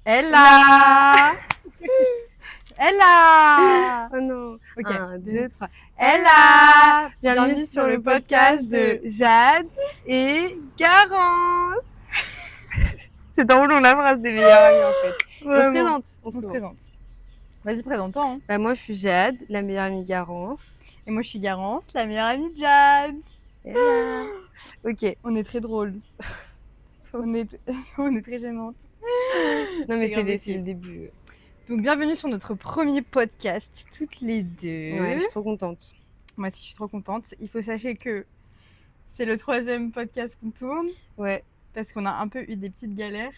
Ella Ella Oh non. Ok, 1, 2, 3. Ella Bienvenue sur le podcast de Jade et Garance. C'est drôle, on la phrase des meilleures amies en fait. On se présente. On se présente. Vas-y, présente-toi. Hein. Bah, moi je suis Jade, la meilleure amie de Garance. Et moi, je suis Garance, la meilleure amie de Jade. Ella. Ok. On est très drôles. on est très gênantes. Non mais grave c'est ok. le début. Donc, bienvenue sur notre premier podcast, toutes les deux. Ouais, je suis trop contente. Moi aussi, je suis trop contente. Il faut sachez que c'est le 3e podcast qu'on tourne. Ouais. Parce qu'on a un peu eu des petites galères.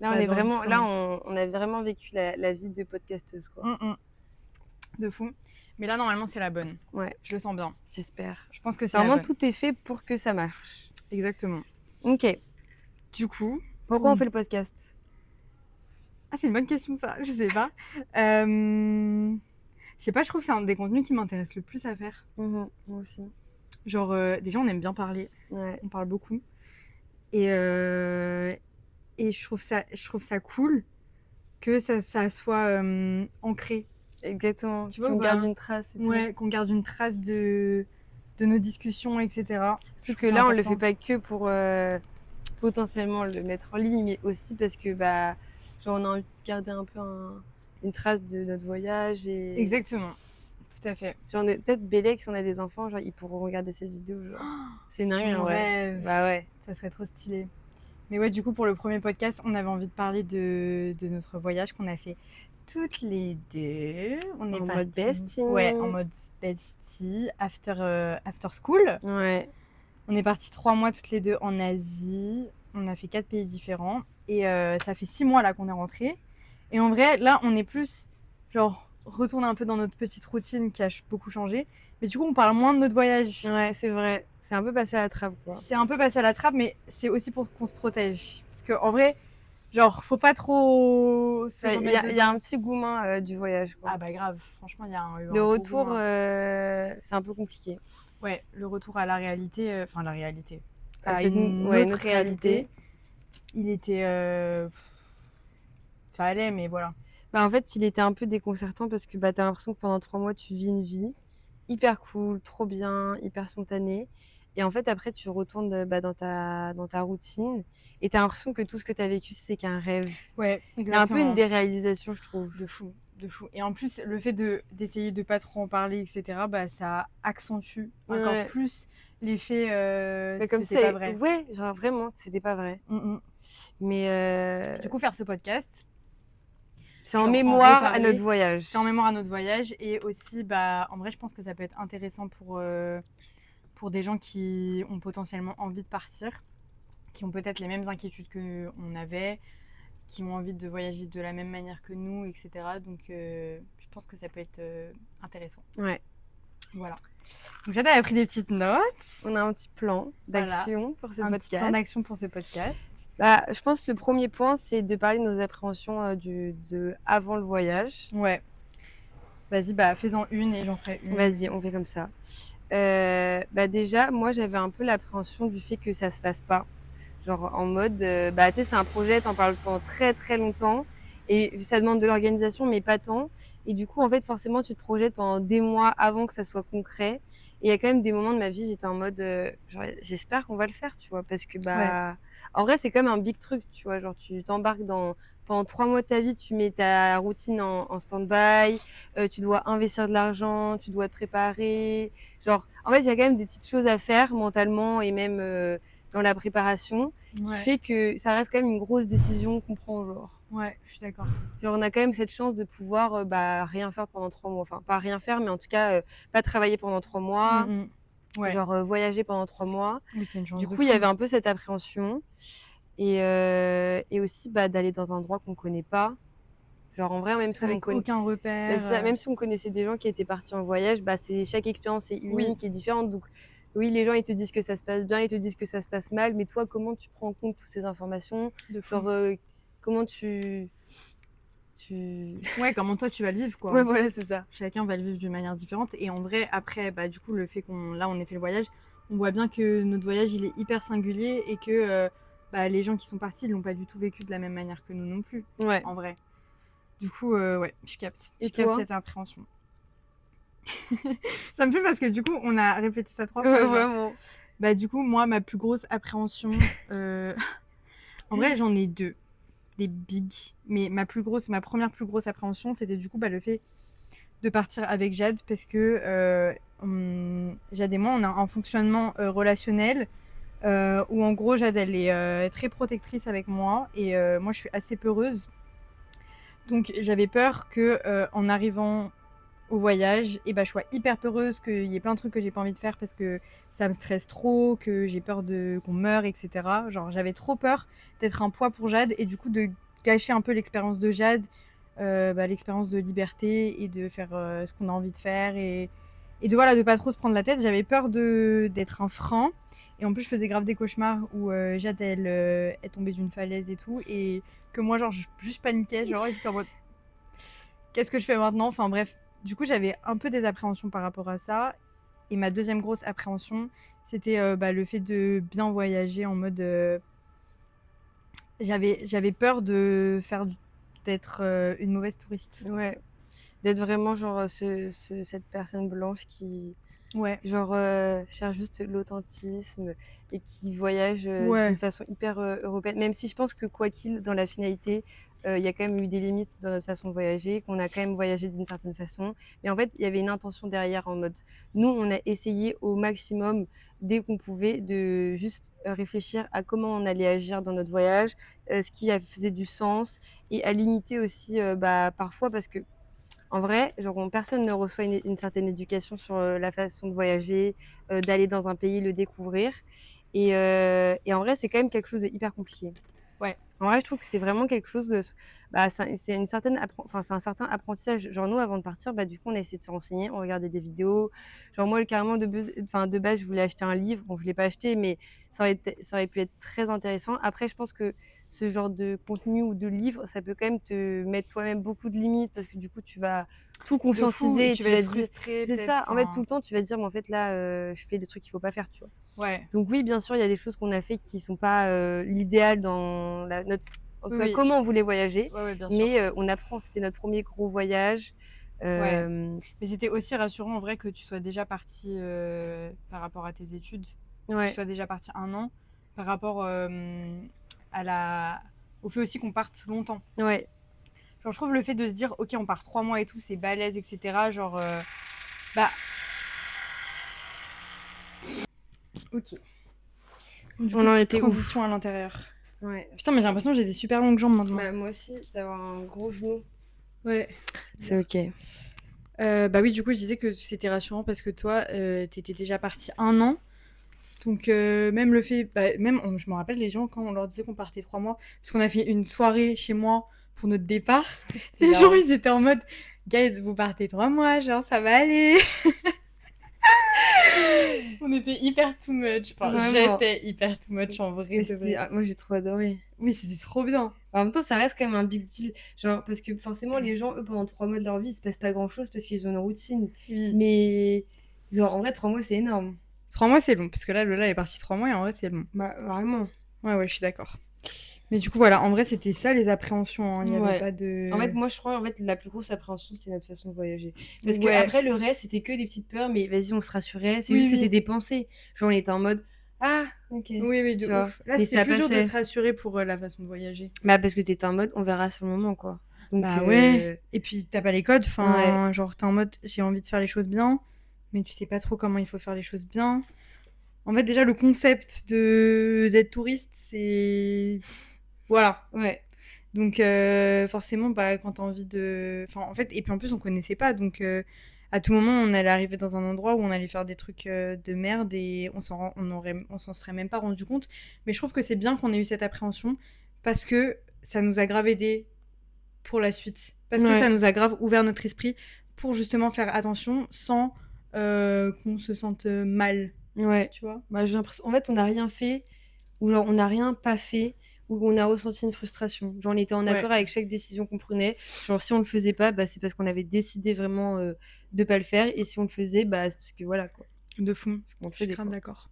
Là, on est vraiment, là, on a vraiment vécu la vie de podcasteuse, quoi. De fou. Mais là, normalement, c'est la bonne. Ouais. Je le sens bien. J'espère. Je pense que c'est la vraiment bonne. tout est fait pour que ça marche. Exactement. Ok. Du coup, pourquoi on fait le podcast? Ah, c'est une bonne question, ça. Je sais pas. Je sais pas, je trouve que c'est un des contenus qui m'intéresse le plus à faire. Moi aussi. Genre, déjà, on aime bien parler. Ouais. On parle beaucoup. Et je trouve ça cool que ça soit ancré. Exactement. Tu vois, qu'on garde une trace. Et ouais, qu'on garde une trace de nos discussions, etc. Surtout que là, on le fait pas que pour potentiellement le mettre en ligne, mais aussi parce que genre, on a envie de garder un peu une trace de notre voyage. Et... Exactement. Tout à fait. Genre, peut-être Bélec, si on a des enfants, genre, ils pourront regarder cette vidéo. Genre. C'est dingue, en vrai. Bah ouais. Ça serait trop stylé. Mais ouais, du coup, pour le premier podcast, on avait envie de parler de notre voyage qu'on a fait toutes les deux. On est en mode bestie. Ouais, en mode bestie, after school. Ouais. On est partis 3 mois toutes les deux en Asie. On a fait 4 pays différents. Et ça fait 6 mois là qu'on est rentrés. Et en vrai, là, on est plus genre retourné un peu dans notre petite routine qui a beaucoup changé. Mais du coup, on parle moins de notre voyage. Ouais, c'est vrai. C'est un peu passé à la trappe, quoi. C'est un peu passé à la trappe, mais c'est aussi pour qu'on se protège. Parce qu'en vrai, genre, faut pas trop se remettre dedans. Il y a un petit gourmand du voyage, quoi. Ah bah grave, franchement, il y a un le retour, c'est un peu compliqué. Ouais, le retour à la réalité, enfin la réalité, à une autre réalité. Il était... ça allait, mais voilà. En fait, il était un peu déconcertant parce que t'as l'impression que pendant 3 mois, tu vis une vie hyper cool, trop bien, hyper spontanée. Et en fait, après, tu retournes dans ta routine et t'as l'impression que tout ce que t'as vécu, c'était qu'un rêve. Ouais, exactement. Il y a un peu une déréalisation, je trouve. De fou. Et en plus, le fait d'essayer de pas trop en parler, etc., ça accentue encore plus l'effet comme c'était pas vrai. Ouais, genre vraiment, c'était pas vrai. Mais du coup, faire ce podcast, c'est en mémoire à notre voyage. C'est en mémoire à notre voyage. Et aussi, en vrai, je pense que ça peut être intéressant pour des gens qui ont potentiellement envie de partir, qui ont peut-être les mêmes inquiétudes qu'on avait, qui ont envie de voyager de la même manière que nous, etc. Donc, je pense que ça peut être intéressant. Ouais. Voilà. Donc, Jade a pris des petites notes. On a un petit plan d'action pour ce podcast. Un petit plan d'action pour ce podcast. Je pense que le premier point, c'est de parler de nos appréhensions de avant le voyage. Ouais. Vas-y, fais-en une et j'en ferai une. Vas-y, on fait comme ça. Déjà, moi, j'avais un peu l'appréhension du fait que ça se fasse pas. Genre en mode, tu sais, c'est un projet, t'en parles pendant très très longtemps et ça demande de l'organisation, mais pas tant. Et du coup, en fait, forcément, tu te projettes pendant des mois avant que ça soit concret. Et il y a quand même des moments de ma vie, j'étais en mode, genre, j'espère qu'on va le faire, tu vois, parce que en vrai, c'est comme un big truc, tu vois, genre tu t'embarques pendant 3 mois de ta vie, tu mets ta routine en stand-by, tu dois investir de l'argent, tu dois te préparer. Genre, en fait, il y a quand même des petites choses à faire mentalement et même dans la préparation qui fait que ça reste quand même une grosse décision qu'on prend, genre. Ouais, je suis d'accord. Genre, on a quand même cette chance de pouvoir rien faire pendant 3 mois. Enfin, pas rien faire, mais en tout cas, pas travailler pendant 3 mois. Ouais. Genre voyager pendant 3 mois. Oui, c'est une chance. Du coup, il y avait un peu cette appréhension. Et aussi d'aller dans un endroit qu'on connaît pas. Genre en vrai, même si avec aucun repère. Même si on connaissait des gens qui étaient partis en voyage, chaque expérience est unique et différente. Donc oui, les gens ils te disent que ça se passe bien, ils te disent que ça se passe mal, mais toi, comment tu prends en compte toutes ces informations? Genre comment tu... Ouais, comment toi tu vas le vivre, quoi. Ouais, voilà, c'est ça. Chacun va le vivre d'une manière différente. Et en vrai, après, du coup, le fait on ait fait le voyage, on voit bien que notre voyage il est hyper singulier et que bah, les gens qui sont partis, ils l'ont pas du tout vécu de la même manière que nous non plus, Ouais. en vrai. Du coup, ouais, je capte. Et Je capte toi? cette appréhension. Ça me fait parce que du coup, on a répété ça 3 fois. Ouais, genre. vraiment. Bah, du coup, moi, ma plus grosse appréhension, en vrai, j'en ai 2, des big. Mais ma première plus grosse appréhension, c'était du coup le fait de partir avec Jade parce que Jade et moi, on a un fonctionnement relationnel où en gros, Jade, elle est très protectrice avec moi et moi, je suis assez peureuse. Donc, j'avais peur que en arrivant au voyage, et bah, je sois hyper peureuse, qu'il y ait plein de trucs que j'ai pas envie de faire parce que ça me stresse trop, que j'ai peur qu'on meure, etc. Genre, j'avais trop peur d'être un poids pour Jade et du coup de gâcher un peu l'expérience de Jade, l'expérience de liberté et de faire ce qu'on a envie de faire et de voilà, de pas trop se prendre la tête. J'avais peur d'être un frein. Et en plus, je faisais grave des cauchemars où Jade, elle est tombée d'une falaise et tout. Et que moi, genre, je juste paniquais. Genre, j'étais en mode, qu'est-ce que je fais maintenant? Enfin, bref. Du coup, j'avais un peu des appréhensions par rapport à ça. Et ma deuxième grosse appréhension, c'était le fait de bien voyager en mode. J'avais peur d'être une mauvaise touriste. Ouais. D'être vraiment genre cette personne blanche qui Ouais. genre cherche juste l'authentisme et qui voyage Ouais. d'une façon hyper européenne. Même si je pense que quoi qu'il, dans la finalité, il y a quand même eu des limites dans notre façon de voyager, qu'on a quand même voyagé d'une certaine façon. Mais en fait, il y avait une intention derrière en mode, nous, on a essayé au maximum, dès qu'on pouvait, de juste réfléchir à comment on allait agir dans notre voyage, ce qui faisait du sens et à limiter aussi, parfois parce que en vrai, genre, personne ne reçoit une certaine éducation sur la façon de voyager, d'aller dans un pays, le découvrir. Et en vrai, c'est quand même quelque chose de hyper compliqué. Ouais. En vrai, je trouve que c'est vraiment quelque chose de. C'est une certaine c'est un certain apprentissage. Genre, nous, avant de partir, du coup, on a essayé de se renseigner, on regardait des vidéos. Genre, moi, carrément, de base, je voulais acheter un livre. Bon, je ne l'ai pas acheté, mais ça aurait pu être très intéressant. Après, je pense que ce genre de contenu ou de livre, ça peut quand même te mettre toi-même beaucoup de limites parce que du coup, tu vas tout conscientiser et tu tu vas vas être dire. frustrée. C'est ça, en fait, tout le temps, tu vas te dire, mais en fait, là, je fais des trucs qu'il ne faut pas faire, tu vois. Ouais. Donc oui, bien sûr, il y a des choses qu'on a fait qui sont pas l'idéal dans notre en tout cas, Oui. comment on voulait voyager. Ouais, bien sûr. Mais on apprend, c'était notre premier gros voyage. Ouais. Mais c'était aussi rassurant en vrai que tu sois déjà partie par rapport à tes études, que tu Ouais. sois déjà partie 1 an, par rapport au fait aussi qu'on parte longtemps. Ouais. Genre, je trouve le fait de se dire, ok, on part 3 mois et tout, c'est balèze, etc. Genre, ok. Du coup, On en petite était transition à l'intérieur. Ouais. Putain, mais j'ai l'impression que j'ai des super longues jambes maintenant. Moi aussi, d'avoir un gros genou. Ouais. C'est ok. Oui, du coup, je disais que c'était rassurant parce que toi, t'étais déjà partie 1 an. Donc, même le fait. Je me rappelle les gens quand on leur disait qu'on partait 3 mois, parce qu'on a fait une soirée chez moi pour notre départ. Les gens, ils étaient en mode, guys, vous partez 3 mois, genre, ça va aller. On était hyper too much. Enfin, Vraiment. j'étais hyper too much en vrai. Moi, j'ai trop adoré. Oui, c'était trop bien. En même temps, ça reste quand même un big deal. Genre, parce que forcément, les gens, eux, pendant 3 mois de leur vie, il se passe pas grand chose parce qu'ils ont une routine. Oui. Mais, genre, en vrai, 3 mois, c'est énorme. 3 mois, c'est long. Parce que là, Lola est partie 3 mois et en vrai, c'est long. Vraiment. Ouais, je suis d'accord. Mais du coup, voilà, en vrai, c'était ça les appréhensions. Il n'y avait pas de. En fait, moi, je crois, la plus grosse appréhension, c'est notre façon de voyager. Parce que après, le reste, c'était que des petites peurs, mais vas-y, on se rassurait. C'est juste, c'était des pensées. Genre, on était en mode, ah, ok. Oui, de ouf. Là, c'était plus dur de se rassurer pour la façon de voyager. Parce que t'étais en mode, on verra sur le moment, quoi. Donc, ouais. Et puis, t'as pas les codes. Enfin, genre, t'es en mode, j'ai envie de faire les choses bien, mais tu sais pas trop comment il faut faire les choses bien. En fait, déjà, le concept d'être touriste, c'est. Voilà. Ouais. Donc, forcément, quand t'as envie de. Enfin, en fait, et puis en plus, on connaissait pas. Donc, à tout moment, on allait arriver dans un endroit où on allait faire des trucs de merde et on s'en serait même pas rendu compte. Mais je trouve que c'est bien qu'on ait eu cette appréhension parce que ça nous a grave aidé pour la suite. Parce que ça nous a grave ouvert notre esprit pour justement faire attention sans qu'on se sente mal. Ouais. Tu vois ? J'ai l'impression. En fait, on n'a rien fait ou genre on n'a rien pas fait où on a ressenti une frustration. Genre, on était en accord avec chaque décision qu'on prenait. Genre, si on le faisait pas, c'est parce qu'on avait décidé vraiment de pas le faire. Et si on le faisait, c'est parce que voilà, quoi. De fou. On Je suis grave d'accord.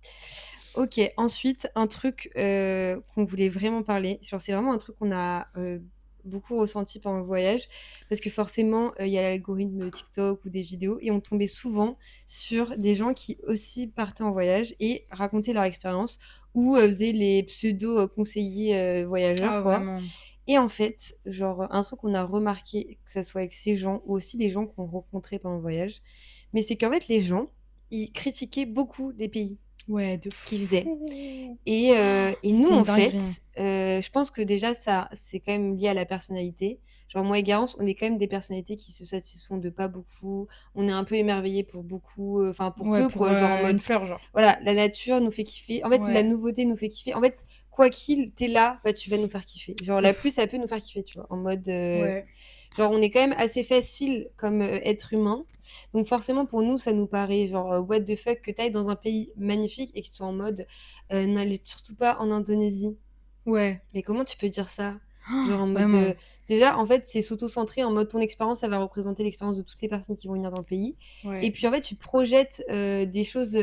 OK, ensuite, un truc, qu'on voulait vraiment parler, genre, c'est vraiment un truc qu'on a, beaucoup ressenti pendant le voyage parce que forcément, il y a l'algorithme TikTok ou des vidéos et on tombait souvent sur des gens qui aussi partaient en voyage et racontaient leur expérience ou, faisaient les pseudo, conseillers, voyageurs, Ah quoi. vraiment. Et en fait, genre, un truc qu'on a remarqué, que ça soit avec ces gens ou aussi les gens qu'on rencontrait pendant le voyage, mais c'est qu'en fait, les gens, ils critiquaient beaucoup les pays Ouais, de qu'ils faisaient. fou! Et nous, C'était une en dinguerie, hein. fait, je pense que déjà ça, c'est quand même lié à la personnalité. Genre moi et Garance, on est quand même des personnalités qui se satisfont de pas beaucoup. On est un peu émerveillés pour beaucoup, enfin pour Ouais, peu pour, quoi, genre en une mode, fleur, genre. voilà, la nature nous fait kiffer. En fait, la Ouais, nouveauté nous fait kiffer. En fait, quoi qu'il, tu là, bah, tu vas nous faire kiffer. Genre de la fou. pluie, ça peut nous faire kiffer, tu vois? En mode, Ouais. genre on est quand même assez facile comme, être humain. Donc forcément pour nous, ça nous paraît genre, what the fuck que tu ailles dans un pays magnifique et que tu sois en mode, «N'allez surtout pas en Indonésie». Ouais. Mais comment tu peux dire ça? Genre en mode, Vraiment. déjà en fait c'est s'auto-centrer en mode ton expérience, ça va représenter l'expérience de toutes les personnes qui vont venir dans le pays et Ouais. puis en fait tu projettes, des choses,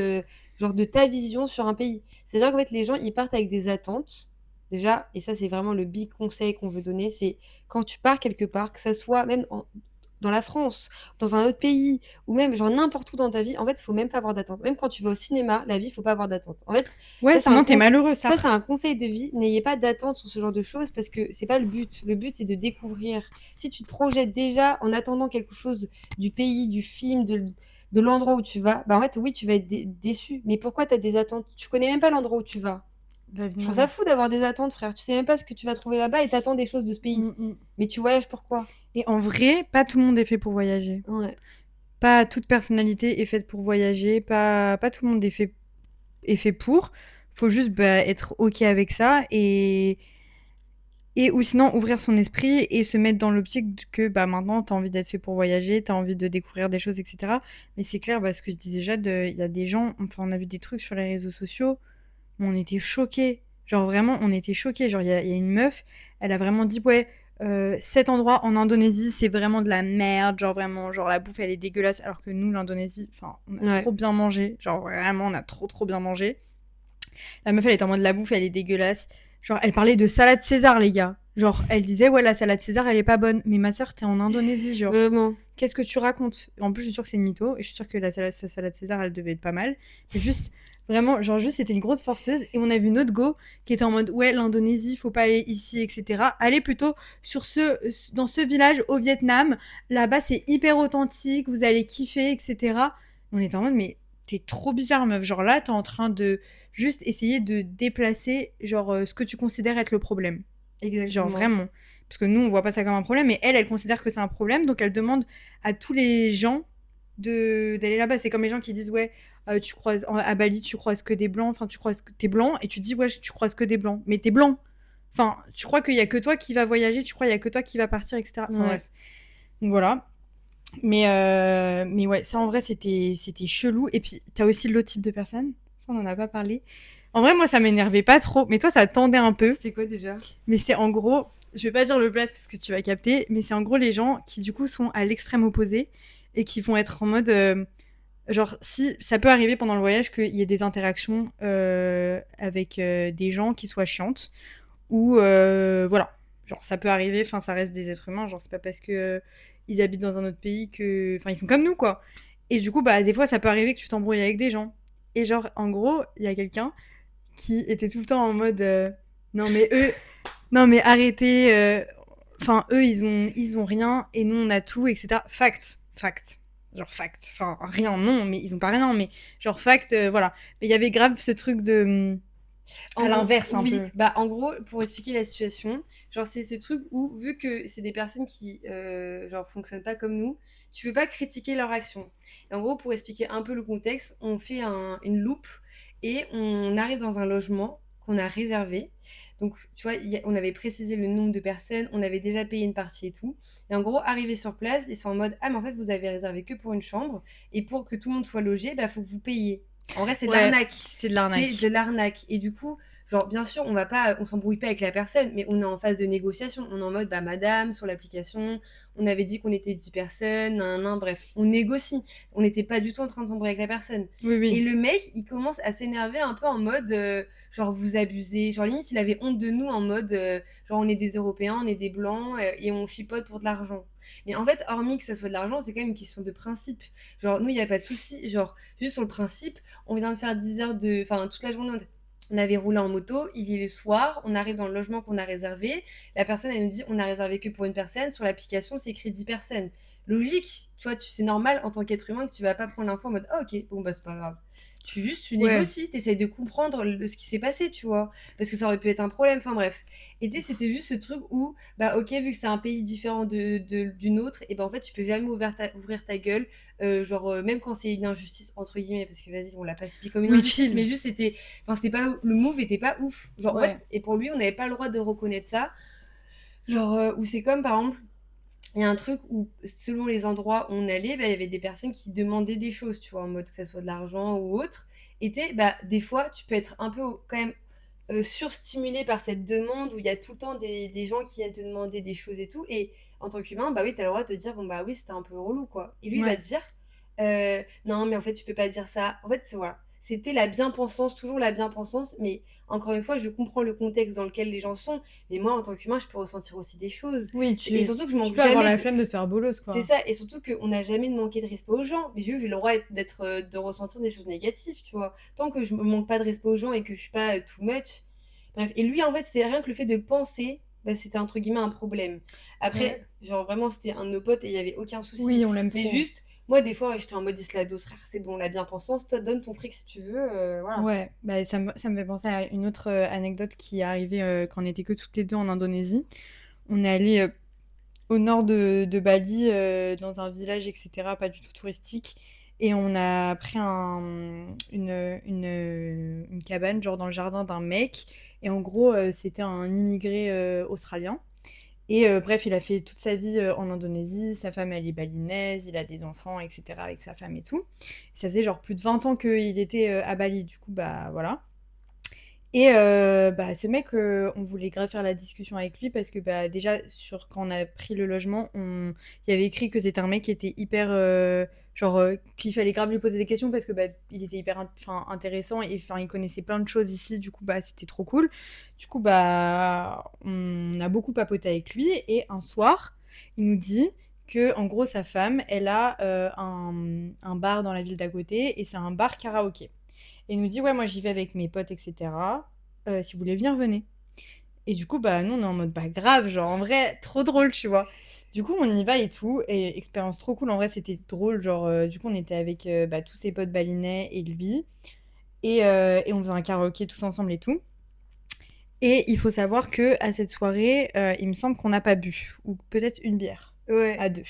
genre de ta vision sur un pays. C'est-à-dire qu'en fait les gens ils partent avec des attentes, déjà et ça c'est vraiment le big conseil qu'on veut donner, c'est quand tu pars quelque part, que ça soit même dans la France, dans un autre pays ou même genre n'importe où dans ta vie, en fait, il faut même pas avoir d'attente. Même quand tu vas au cinéma, la vie, il faut pas avoir d'attente. En fait, Ouais, sinon tu malheureux, ça. ça, c'est un conseil de vie. N'ayez pas d'attente sur ce genre de choses parce que c'est pas le but. Le but, c'est de découvrir. Si tu te projettes déjà en attendant quelque chose du pays, du film, de l'endroit où tu vas, bah en fait, oui, tu vas être déçu. Mais pourquoi tu as des attentes? Tu connais même pas l'endroit où tu vas. La vie de Je ma trouve ça mère. fou d'avoir des attentes, frère. Tu sais même pas ce que tu vas trouver là-bas et t'attends des choses de ce pays. Mmh mh. Mais tu voyages pourquoi? Et en vrai, pas tout le monde est fait pour voyager. Ouais. Pas toute personnalité est faite pour voyager, pas tout le monde est fait pour. Faut juste, bah, être OK avec ça et ou sinon ouvrir son esprit et se mettre dans l'optique que, bah, maintenant tu as envie d'être fait pour voyager, tu as envie de découvrir des choses et cetera. Mais c'est clair, bah, ce que je disais Jade, il y a des gens enfin, on a vu des trucs sur les réseaux sociaux, on était choqués. Genre vraiment, on était choqués. Genre il y a une meuf, elle a vraiment dit: «Ouais, cet endroit en Indonésie, c'est vraiment de la merde, genre vraiment, genre la bouffe elle est dégueulasse». Alors que nous, l'Indonésie, enfin, on a Ouais. trop bien mangé, genre vraiment, on a trop, trop bien mangé. La meuf, elle était en mode: «La bouffe, elle est dégueulasse». Genre, elle parlait de salade César, les gars. Genre, elle disait: «Ouais, la salade César, elle est pas bonne». Mais ma sœur, tu en Indonésie, genre. Vraiment. Qu'est-ce que tu racontes? En plus, je suis sûre que c'est une mytho et je suis sûre que sa salade César, elle devait être pas mal. Mais juste, vraiment, genre, juste, c'était une grosse forceuse. Et on a vu notre go qui était en mode: «Ouais, l'Indonésie, faut pas aller ici, etc. Allez plutôt dans ce village au Vietnam. Là-bas, c'est hyper authentique, vous allez kiffer, etc.» On était en mode: «Mais t'es trop bizarre, meuf. Genre là, t'es en train de juste essayer de déplacer, genre, ce que tu considères être le problème.» Genre Exactement. vraiment. Parce que nous, on voit pas ça comme un problème, mais elle, elle considère que c'est un problème, donc elle demande à tous les gens d'aller là-bas. C'est comme les gens qui disent, ouais, à Bali, tu croises que des blancs, enfin, tu croises que t'es blanc, et tu dis, ouais, tu croises que des blancs, mais t'es blanc. Enfin, tu crois qu'il y a que toi qui va voyager, tu crois qu'il y a que toi qui va partir, etc. Enfin, Ouais. bref. Donc voilà. Mais ouais, ça en vrai, c'était chelou. Et puis, t'as aussi l'autre type de personne. Ça, on en a pas parlé. En vrai, moi, ça m'énervait pas trop. Mais toi, ça tendait un peu. C'était quoi déjà? Mais c'est en gros, je vais pas dire le place parce que tu vas capter, mais c'est en gros les gens qui du coup sont à l'extrême opposé et qui vont être en mode genre si ça peut arriver pendant le voyage qu'il y ait des interactions avec des gens qui soient chiantes ou voilà, genre ça peut arriver, enfin ça reste des êtres humains, genre c'est pas parce que ils habitent dans un autre pays que enfin ils sont comme nous quoi. Et du coup bah des fois ça peut arriver que tu t'embrouilles avec des gens. Et genre en gros, il y a quelqu'un qui était tout le temps en mode non mais eux non mais arrêtez enfin eux ils ont rien et nous on a tout etc. Fact genre fact enfin rien non mais ils ont pas rien mais genre fact voilà mais il y avait grave ce truc de En à gros, l'inverse un oui, peu. bah en gros, pour expliquer la situation, genre c'est ce truc où, vu que c'est des personnes qui, genre fonctionnent pas comme nous, tu peux pas critiquer leur action. Et en gros, pour expliquer un peu le contexte, on fait une loupe et on arrive dans un logement qu'on a réservé. Donc, tu vois, on avait précisé le nombre de personnes, on avait déjà payé une partie et tout. Et en gros, arrivé sur place, ils sont en mode: «Ah, mais en fait, vous avez réservé que pour une chambre et pour que tout le monde soit logé, bah, faut que vous payiez». En vrai, c'est de Ouais l'arnaque. c'était de C'est l'arnaque. de l'arnaque. Et du coup, Genre, bien sûr, on s'embrouille pas avec la personne, mais on est en phase de négociation. On est en mode, bah, madame, sur l'application, on avait dit qu'on était 10 personnes, nan, nan, bref, on négocie. On n'était pas du tout en train de s'embrouiller avec la personne. Oui, Et oui. le mec, il commence à s'énerver un peu en mode, genre, vous abusez. Genre, limite, il avait honte de nous en mode, genre, on est des Européens, on est des Blancs, et on chipote pour de l'argent. Mais en fait, hormis que ça soit de l'argent, c'est quand même une question de principe. Genre, nous, il n'y a pas de souci. Genre, juste sur le principe, on vient de faire 10 heures de. Enfin, toute la journée, on avait roulé en moto, il est le soir, on arrive dans le logement qu'on a réservé. La personne, elle nous dit on a réservé que pour une personne. Sur l'application, c'est écrit 10 personnes. Logique, tu vois, c'est normal en tant qu'être humain que tu vas pas prendre l'info en mode ah, ok, bon, bah, c'est pas grave. Tu Ouais. négocies, tu essayes de comprendre ce qui s'est passé, tu vois, parce que ça aurait pu être un problème, enfin bref. Et c'était juste ce truc où, bah ok, vu que c'est un pays différent d'une autre, et ben en fait, tu peux jamais ouvrir ta gueule, genre, même quand c'est une injustice, entre guillemets, parce que vas-y, on l'a pas subi comme une Oui, injustice, mais chill. juste c'était, enfin, c'était pas, le move était pas ouf. Genre, en Ouais. fait, et pour lui, on n'avait pas le droit de reconnaître ça. Genre, où c'est comme, par exemple, il y a un truc où, selon les endroits où on allait, bah, il y avait des personnes qui demandaient des choses, tu vois, en mode que ça soit de l'argent ou autre. Et bah, des fois, tu peux être un peu quand même surstimulé par cette demande où il y a tout le temps des gens qui viennent te demander des choses et tout. Et en tant qu'humain, bah oui, t'as le droit de te dire, bon, bah oui, c'était un peu relou, quoi. Et lui, il va Ouais. te dire, non, mais en fait, tu peux pas dire ça. En fait, c'est voilà. C'était la bien-pensance, toujours la bien-pensance, mais encore une fois, je comprends le contexte dans lequel les gens sont, mais moi, en tant qu'humain, je peux ressentir aussi des choses. Oui, Et surtout que je tu manque peux avoir jamais la de... flemme de te faire bolos, C'est quoi. ça, et surtout qu'on n'a jamais de manquer de respect aux gens. Mais j'ai le droit de ressentir des choses négatives, tu vois. Tant que je me manque pas de respect aux gens et que je suis pas too much. Bref, et lui, en fait, c'était rien que le fait de le penser, bah, c'était entre guillemets un problème. Ouais. Après, genre vraiment, c'était un de nos potes et il y avait aucun souci. Oui, on l'aime Mais trop. juste, moi, des fois, j'étais en mode Islados, frère, c'est bon, la bien-pensance, toi, donne ton fric si tu veux, voilà. Ouais, bah, ça me fait penser à une autre anecdote qui est arrivée quand on était que toutes les deux en Indonésie. On est allé au nord de Bali, dans un village, etc., pas du tout touristique. Et on a pris une cabane, genre dans le jardin d'un mec. Et en gros, c'était un immigré australien. Et bref, il a fait toute sa vie en Indonésie. Sa femme, elle est balinaise, il a des enfants, etc., avec sa femme et tout. Ça faisait genre plus de 20 ans qu'il était à Bali. Du coup, bah voilà. Et bah, ce mec, on voulait grave faire la discussion avec lui parce que bah, déjà, quand on a pris le logement, il y avait écrit que c'était un mec qui était hyper. Genre, qu'il fallait grave lui poser des questions parce que bah, il était hyper intéressant et il connaissait plein de choses ici. Du coup, bah, c'était trop cool. Du coup, bah, on a beaucoup papoté avec lui et un soir, il nous dit que en gros, sa femme, elle a un bar dans la ville d'à côté et c'est un bar karaoké. Et il nous dit, ouais, moi j'y vais avec mes potes, etc. Si vous voulez venir, venez. Et du coup, bah, nous, on est en mode, bah, grave, genre, en vrai, trop drôle, tu vois. Du coup, on y va et tout. Et expérience trop cool. En vrai, c'était drôle. Genre, du coup, on était avec bah, tous ses potes balinais et lui. Et on faisait un karaoké tous ensemble et tout. Et il faut savoir que à cette soirée, il me semble qu'on n'a pas bu. Ou peut-être une bière. Ouais. À deux.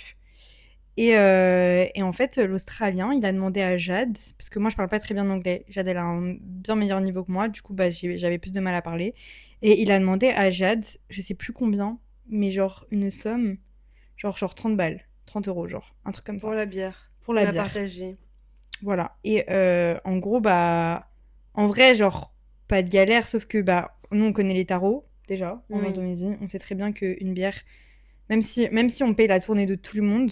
Et en fait, l'Australien, il a demandé à Jade, parce que moi je parle pas très bien anglais, Jade elle a un bien meilleur niveau que moi, du coup bah, j'avais plus de mal à parler. Et il a demandé à Jade, je sais plus combien, mais genre une somme, genre 30 balles, 30 euros, genre, un truc comme Pour ça, la bière pour qu'on la a bière. partagée. Voilà. Et en gros, bah, en vrai, genre, pas de galère, sauf que bah, nous on connaît les tarots, déjà, en Oui. Indonésie, on sait très bien qu'une bière, même si on paye la tournée de tout le monde,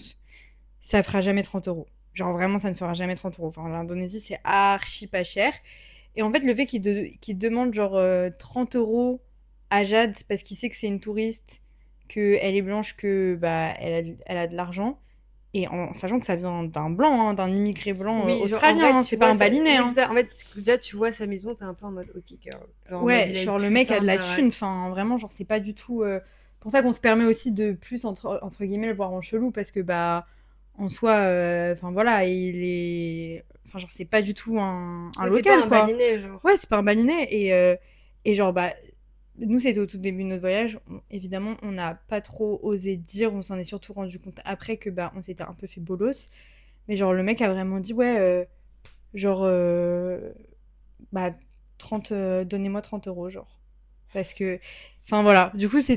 ça fera jamais 30 euros. Genre vraiment, ça ne fera jamais 30 euros. Enfin, l'Indonésie, c'est archi pas cher. Et en fait, le fait qu'il demande genre 30 euros à Jade parce qu'il sait que c'est une touriste, qu'elle est blanche, que bah elle a de l'argent, et en sachant que ça vient d'un blanc, hein, d'un immigré blanc Oui, genre en vrai, australien, hein, tu c'est pas vois un ça. balinais. Oui, Hein. c'est ça. En fait, déjà, tu vois sa maison, t'es un peu en mode ok, girl. Genre en mode, Ouais, il a une genre le mec a putain de de la baraque. thune, enfin vraiment, genre c'est pas du tout. Pour ça qu'on se permet aussi de plus, entre guillemets, le voir en chelou, parce que bah, en soi, enfin voilà, il est. Enfin, genre, c'est pas du tout un Oui, c'est pas local, un quoi. balinet, genre. Ouais, c'est pas un balinais. Et genre, bah, nous, c'était au tout début de notre voyage. Évidemment, on n'a pas trop osé dire, on s'en est surtout rendu compte après que bah, on s'était un peu fait bolos. Mais genre, le mec a vraiment dit, ouais, genre, bah, 30, donnez-moi 30 euros, genre. Parce que, enfin voilà, du coup, c'est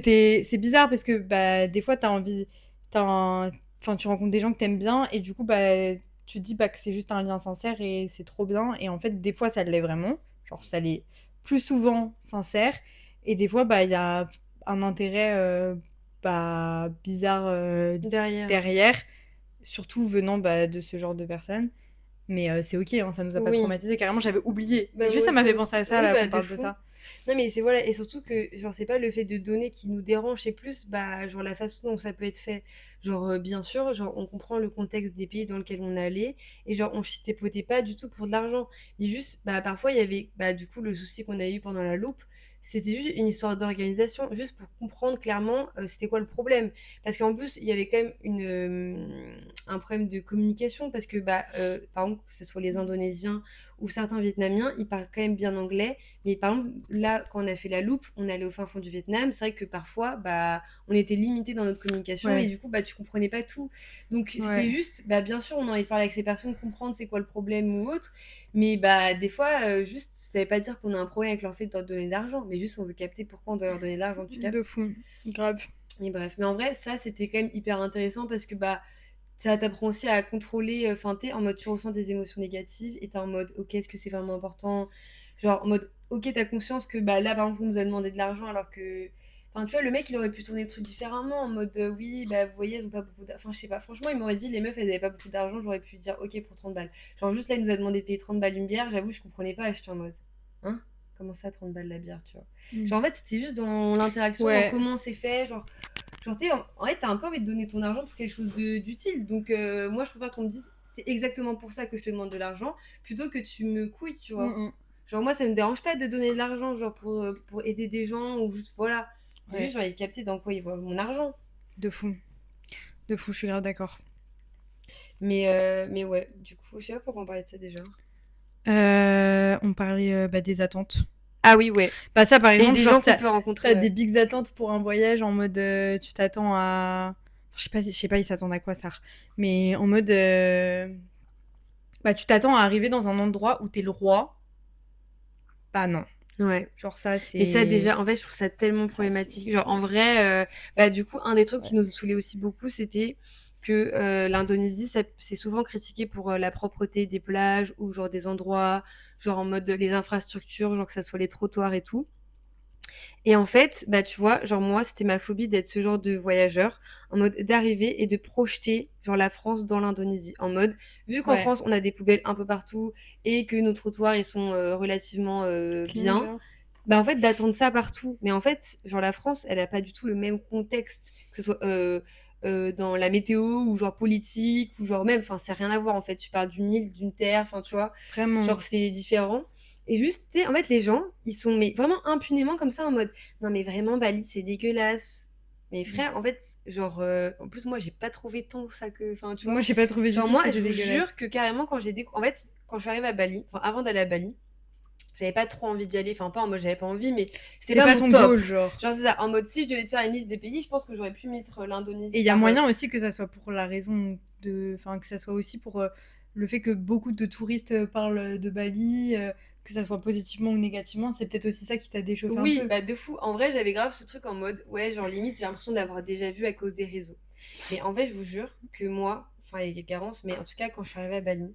bizarre parce que bah, des fois, t'as envie, enfin, tu rencontres des gens que t'aimes bien et du coup, bah, tu te dis bah, que c'est juste un lien sincère et c'est trop bien. Et en fait, des fois, ça l'est vraiment. Genre, ça l'est plus souvent sincère. Et des fois, bah, il y a un intérêt bah, bizarre Derrière. derrière, surtout venant bah, de ce genre de personnes. Mais c'est ok, hein, ça nous a pas Oui. traumatisé. Carrément, j'avais oublié. Bah, Juste, moi ça m'a aussi. fait penser à ça, Oui, là, bah, qu'on de parle de fou. ça. Non, mais c'est voilà, et surtout que, genre, c'est pas le fait de donner qui nous dérange, c'est plus, bah, genre, la façon dont ça peut être fait. Genre, bien sûr, genre, on comprend le contexte des pays dans lesquels on allait, et genre, on chipotait pas du tout pour de l'argent. Mais juste, bah, parfois, il y avait, bah, du coup, le souci qu'on a eu pendant la loupe, c'était juste une histoire d'organisation, juste pour comprendre clairement c'était quoi le problème. Parce qu'en plus, il y avait quand même un problème de communication, parce que, bah, par exemple, que ce soit les Indonésiens ou certains Vietnamiens, ils parlent quand même bien anglais. Mais par exemple, là, quand on a fait la loupe, on allait au fin fond du Vietnam. C'est vrai que parfois, bah, on était limité dans notre communication et Ouais, du coup, bah, tu comprenais pas tout. Donc, c'était ouais. juste, bah, bien sûr, on a envie de parler avec ces personnes, comprendre c'est quoi le problème ou autre. Mais bah, des fois, juste, ça veut pas dire qu'on a un problème avec leur fait de leur donner de l'argent. Mais juste, on veut capter pourquoi on doit leur donner de l'argent, tu De captes? fou. Grave. Et bref. Mais en vrai, ça, c'était quand même hyper intéressant parce que, bah, ça t'apprend aussi à contrôler, enfin, tu en mode, tu ressens des émotions négatives et tu en mode: «OK, est-ce que c'est vraiment important?» Genre, en mode, OK, tu conscience que, bah, là, par exemple, on nous a demandé de l'argent alors que enfin, tu vois, le mec, il aurait pu tourner le truc différemment en mode: «Oui, bah, vous voyez, elles ont pas beaucoup d'argent. Enfin, je sais pas, franchement, il m'aurait dit: «Les meufs, elles avaient pas beaucoup d'argent», j'aurais pu dire: «OK pour 30 balles». Genre, juste là, il nous a demandé de payer 30 balles une bière, j'avoue, je comprenais pas, j'étais en mode: «Hein? Comment ça 30 balles la bière?» tu vois? Mm. Genre, en fait, c'était juste dans l'interaction, dans Ouais. comment c'est fait, genre, tu sais, en fait, t'as un peu envie de donner ton argent pour quelque chose d'utile. Donc, moi, je préfère qu'on me dise, c'est exactement pour ça que je te demande de l'argent, plutôt que tu me couilles, tu vois. Mm, mm. Genre, moi, ça me dérange pas de donner de l'argent, genre, pour aider des gens, ou juste, voilà. Mais juste, Ouais. j'ai envie de capter dans quoi ils voient mon argent. De fou. De fou, je suis grave d'accord. Mais ouais, du coup, je sais pas pourquoi on parlait de ça déjà. On parlait bah, des attentes. Ah oui, ouais. Bah ça, par Et exemple, des genre, gens qu'on t'as peut rencontrer, t'as des ouais. big attentes pour un voyage en mode tu t'attends à... je sais pas, ils s'attendent à quoi, ça. Mais en mode... bah, tu t'attends à arriver dans un endroit où t'es le roi. Bah non. Ouais. Genre ça, Mais ça, c'est... déjà, en fait, je trouve ça tellement Ça, problématique. Genre, en vrai, bah, du coup, un des trucs qui Ouais. nous saoulait aussi beaucoup, c'était que l'Indonésie, c'est souvent critiqué pour la propreté des plages ou genre des endroits, genre en mode les infrastructures, genre que ça soit les trottoirs et tout. Et en fait, bah, tu vois, genre moi, c'était ma phobie d'être ce genre de voyageur, en mode d'arriver et de projeter genre la France dans l'Indonésie. En mode, vu qu'en Ouais. France, on a des poubelles un peu partout et que nos trottoirs, ils sont relativement Clean, bien, genre. bah, en fait, d'attendre ça partout. Mais en fait, genre la France, elle a pas du tout le même contexte, que ce soit dans la météo ou genre politique ou genre même, enfin, c'est rien à voir en fait. Tu parles d'une île, d'une terre, enfin, tu vois, Vraiment. genre c'est différent. Et juste, tu sais, en fait, les gens, ils sont mais vraiment impunément comme ça en mode, non mais vraiment, Bali, c'est dégueulasse. Mais frère, en fait, genre, en plus, moi, j'ai pas trouvé tant que ça que, enfin, tu Moi, vois, j'ai pas trouvé du genre tout que moi, je c'était vous jure dégueulasse. que carrément, en fait, quand je suis arrivée à Bali, enfin, avant d'aller à Bali, j'avais pas trop envie d'y aller, enfin pas en mode j'avais pas envie, mais c'était C'était pas pas mon ton top. goal, genre. Genre c'est ça, en mode si je devais te faire une liste des pays, je pense que j'aurais pu mettre Et l'Indonésie il y a par... moyen aussi que ça soit pour la raison de... Enfin, que ça soit aussi pour le fait que beaucoup de touristes parlent de Bali, que ça soit positivement ou négativement. C'est peut-être aussi ça qui t'a déchauffé un Oui, peu. bah de fou. En vrai, j'avais grave ce truc en mode, ouais, genre limite, j'ai l'impression de l'avoir déjà vu à cause des réseaux. Mais en fait, je vous jure que moi, enfin il y a des carences, mais en tout cas, quand je suis arrivée à Bali,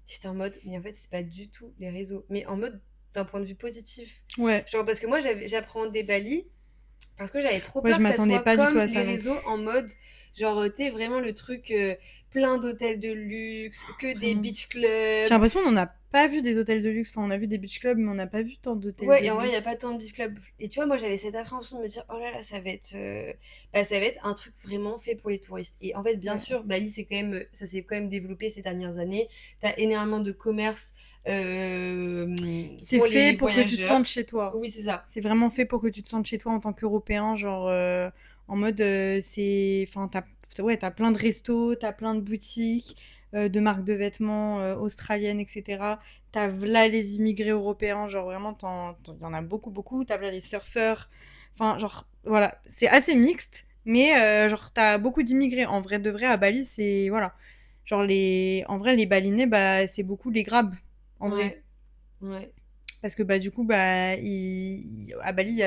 j'étais en mode, mais en fait, c'est pas du tout les réseaux. Mais en mode d'un point de vue positif. Ouais. Genre parce que moi, j'appréhendais Bali parce que j'avais trop Ouais, peur je que ça m'attendais soit pas du tout comme à les ça non réseaux plus. en mode, genre, tu sais, vraiment le truc plein d'hôtels de luxe, que des Vraiment. beach J'ai clubs. l'impression qu'on n'a pas vu des hôtels de luxe. Enfin, on a vu des beach clubs, mais on n'a pas vu tant d'hôtels Ouais, de et en vrai, il n'y a pas luxe. tant de beach clubs. Et tu vois, moi, j'avais cette appréhension de me dire, oh là là, ça va être, bah, ça va être un truc vraiment fait pour les touristes. Et en fait, bien Ouais. sûr, Bali, c'est quand même, ça s'est quand même développé ces dernières années. T'as énormément de commerce C'est pour fait les pour que tu te sentes voyageurs. chez toi. Oui, c'est ça. C'est vraiment fait pour que tu te sentes chez toi en tant qu'Européen, genre en mode c'est, enfin t'as plein de restos, t'as plein de boutiques, de marques de vêtements australiennes, etc. T'as là les immigrés européens, genre vraiment il y en a beaucoup beaucoup. T'as là les surfeurs, enfin genre voilà, c'est assez mixte, mais genre t'as beaucoup d'immigrés. En vrai de vrai à Bali c'est voilà, genre en vrai les Balinais bah c'est beaucoup les grabs en vrai. Ouais, ouais. Parce que bah du coup bah à Bali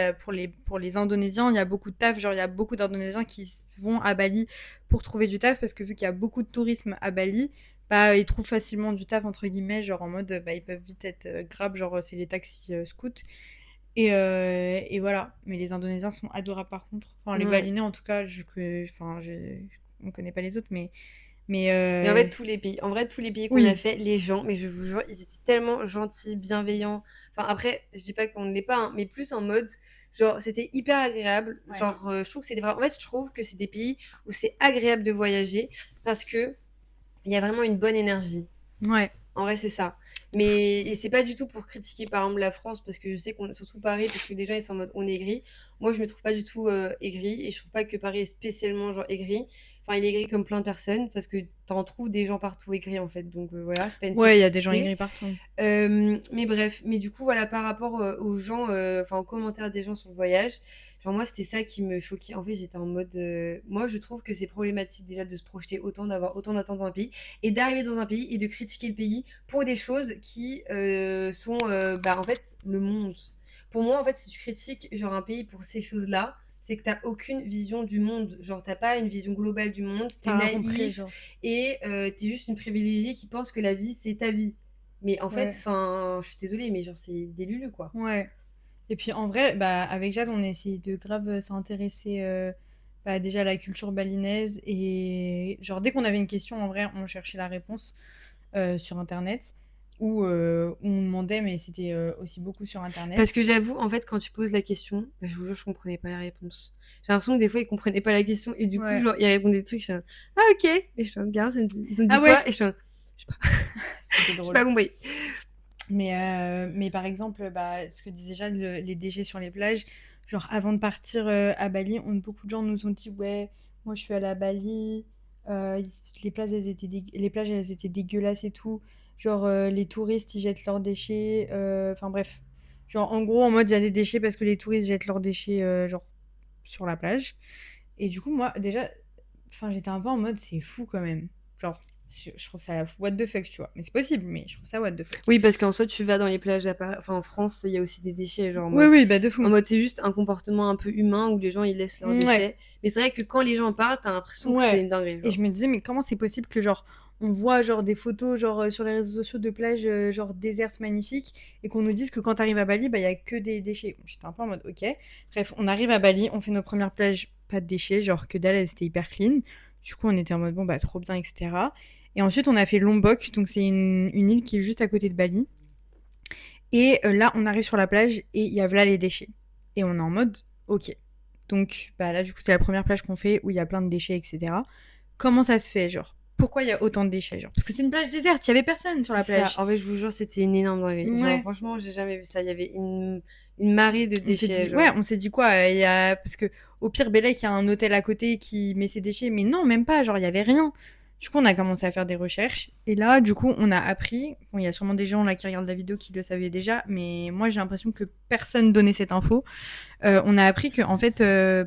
pour les Indonésiens il y a beaucoup de taf, genre il y a beaucoup d'Indonésiens qui vont à Bali pour trouver du taf parce que vu qu'il y a beaucoup de tourisme à Bali, bah ils trouvent facilement du taf entre guillemets, genre en mode bah ils peuvent vite être grab, genre c'est les taxis scouts. Et voilà. Mais les Indonésiens sont adorables par contre. Enfin, les Ouais. Balinais en tout cas, on connaît pas les autres, mais Mais en fait, tous les pays, en vrai, tous les pays qu'on a oui, fait, les gens, mais je vous jure, ils étaient tellement gentils, bienveillants. Enfin, après, je dis pas qu'on ne l'est pas, hein, mais plus en mode, genre, c'était hyper agréable. ouais, Genre, je trouve que c'est vraiment, en fait, je trouve que c'est des pays où c'est agréable de voyager parce que il y a vraiment une bonne énergie. ouais. En vrai, c'est ça. Mais et c'est pas du tout pour critiquer, par exemple, la France, parce que je sais qu'on surtout Paris, parce que des gens, ils sont en mode: «On est aigri». Moi, je me trouve pas du tout, aigrie et je trouve pas que Paris est spécialement, genre, aigri. Enfin, il est aigri comme plein de personnes parce que tu en trouves des gens partout aigris, en fait, donc voilà, c'est pas une Ouais, il y a des gens spécificité. aigris partout. Mais bref, mais du coup, voilà, par rapport, aux gens, enfin, aux commentaires des gens sur le voyage, genre moi, c'était ça qui me choquait. En fait, j'étais en mode, moi, je trouve que c'est problématique déjà de se projeter autant, d'avoir autant d'attentes dans un pays et d'arriver dans un pays et de critiquer le pays pour des choses qui, sont, bah, en fait, le monde. Pour moi, en fait, si tu critiques, genre, un pays pour ces choses-là, c'est que tu aucune vision du monde. Genre, tu pas une vision globale du monde, tu T'as rien compris, naïf genre. et tu juste une privilégiée qui pense que la vie, c'est ta vie. Mais en fait, Ouais, enfin, je suis désolée, mais genre, c'est des lulus, quoi. ouais. Et puis en vrai, bah, avec Jade, on a essayé de grave s'intéresser bah, déjà à la culture balinaise. Et genre, dès qu'on avait une question, en vrai, on cherchait la réponse sur Internet. Ou on demandait, mais c'était aussi beaucoup sur Parce Internet. que j'avoue, en fait, quand tu poses la question, bah, je vous jure, je comprenais pas la réponse. J'ai l'impression que des fois, ils comprenaient pas la question et du coup, Ouais. genre, ils répondaient des trucs, je suis en mode, ah, ok. Et je suis en mode, gars, ils ont dit Ah quoi? ouais, Et je suis en mode, je sais pas, c'était j'ai drôle. pas compris. Mais par exemple, bah, ce que disait Jade, les déchets sur les plages, genre avant de partir à Bali, beaucoup de gens nous ont dit, ouais, moi je suis allée à Bali, les plages elles étaient dégueulasses et tout. Genre les touristes ils jettent leurs déchets, enfin bref. Genre en gros en mode il y a des déchets parce que les touristes jettent leurs déchets genre sur la plage. Et du coup moi déjà, enfin j'étais un peu en mode c'est fou quand même. Genre je trouve ça what the fuck tu vois. Mais c'est possible, mais je trouve ça what the fuck. Oui, parce qu'en soi, tu vas dans les plages enfin, en France, il y a aussi des déchets, genre Oui, oui, bah de fou. en mode, c'est juste un comportement un peu humain où les gens, ils laissent leurs Ouais, déchets. Mais c'est vrai que quand les gens en parlent, t'as l'impression que c'est ouais. une dinguerie, Et genre. je me disais, mais comment c'est possible que, genre, on voit, genre, des photos, genre, sur les réseaux sociaux de plages, genre, désertes magnifiques, et qu'on nous dise que quand t'arrives à Bali, bah, il y a que des déchets. Bon, j'étais un peu en mode, ok. Bref, on arrive à Bali, on fait nos premières plages, pas de déchets, genre, que dalle, elles étaient hyper clean. Du coup, on était en mode, bon, bah, trop bien, etc. Et ensuite, on a fait Lombok, donc c'est une île qui est juste à côté de Bali. Et là, on arrive sur la plage, et il y a là les déchets. Et on est en mode, ok. Donc, bah, là, du coup, c'est la première plage qu'on fait, où il y a plein de déchets, etc. Comment ça se fait, genre? Pourquoi il y a autant de déchets, genre? Parce que c'est une plage déserte, il y avait personne sur C'est la ça. plage. En fait, je vous jure, c'était une énorme dinguerie. Genre, Ouais. franchement, j'ai jamais vu ça. Il y avait une marée de On s'est déchets, dit, ouais, genre. on s'est dit quoi? Il y a... Parce que au pire, Bélec, il y a un hôtel à côté qui met ses déchets, mais non, même pas, genre, il y avait rien. Du coup, on a commencé à faire des recherches. Et là, du coup, on a appris. Bon, il y a sûrement des gens là qui regardent la vidéo qui le savaient déjà, mais moi, j'ai l'impression que personne donnait cette info. On a appris que, en fait,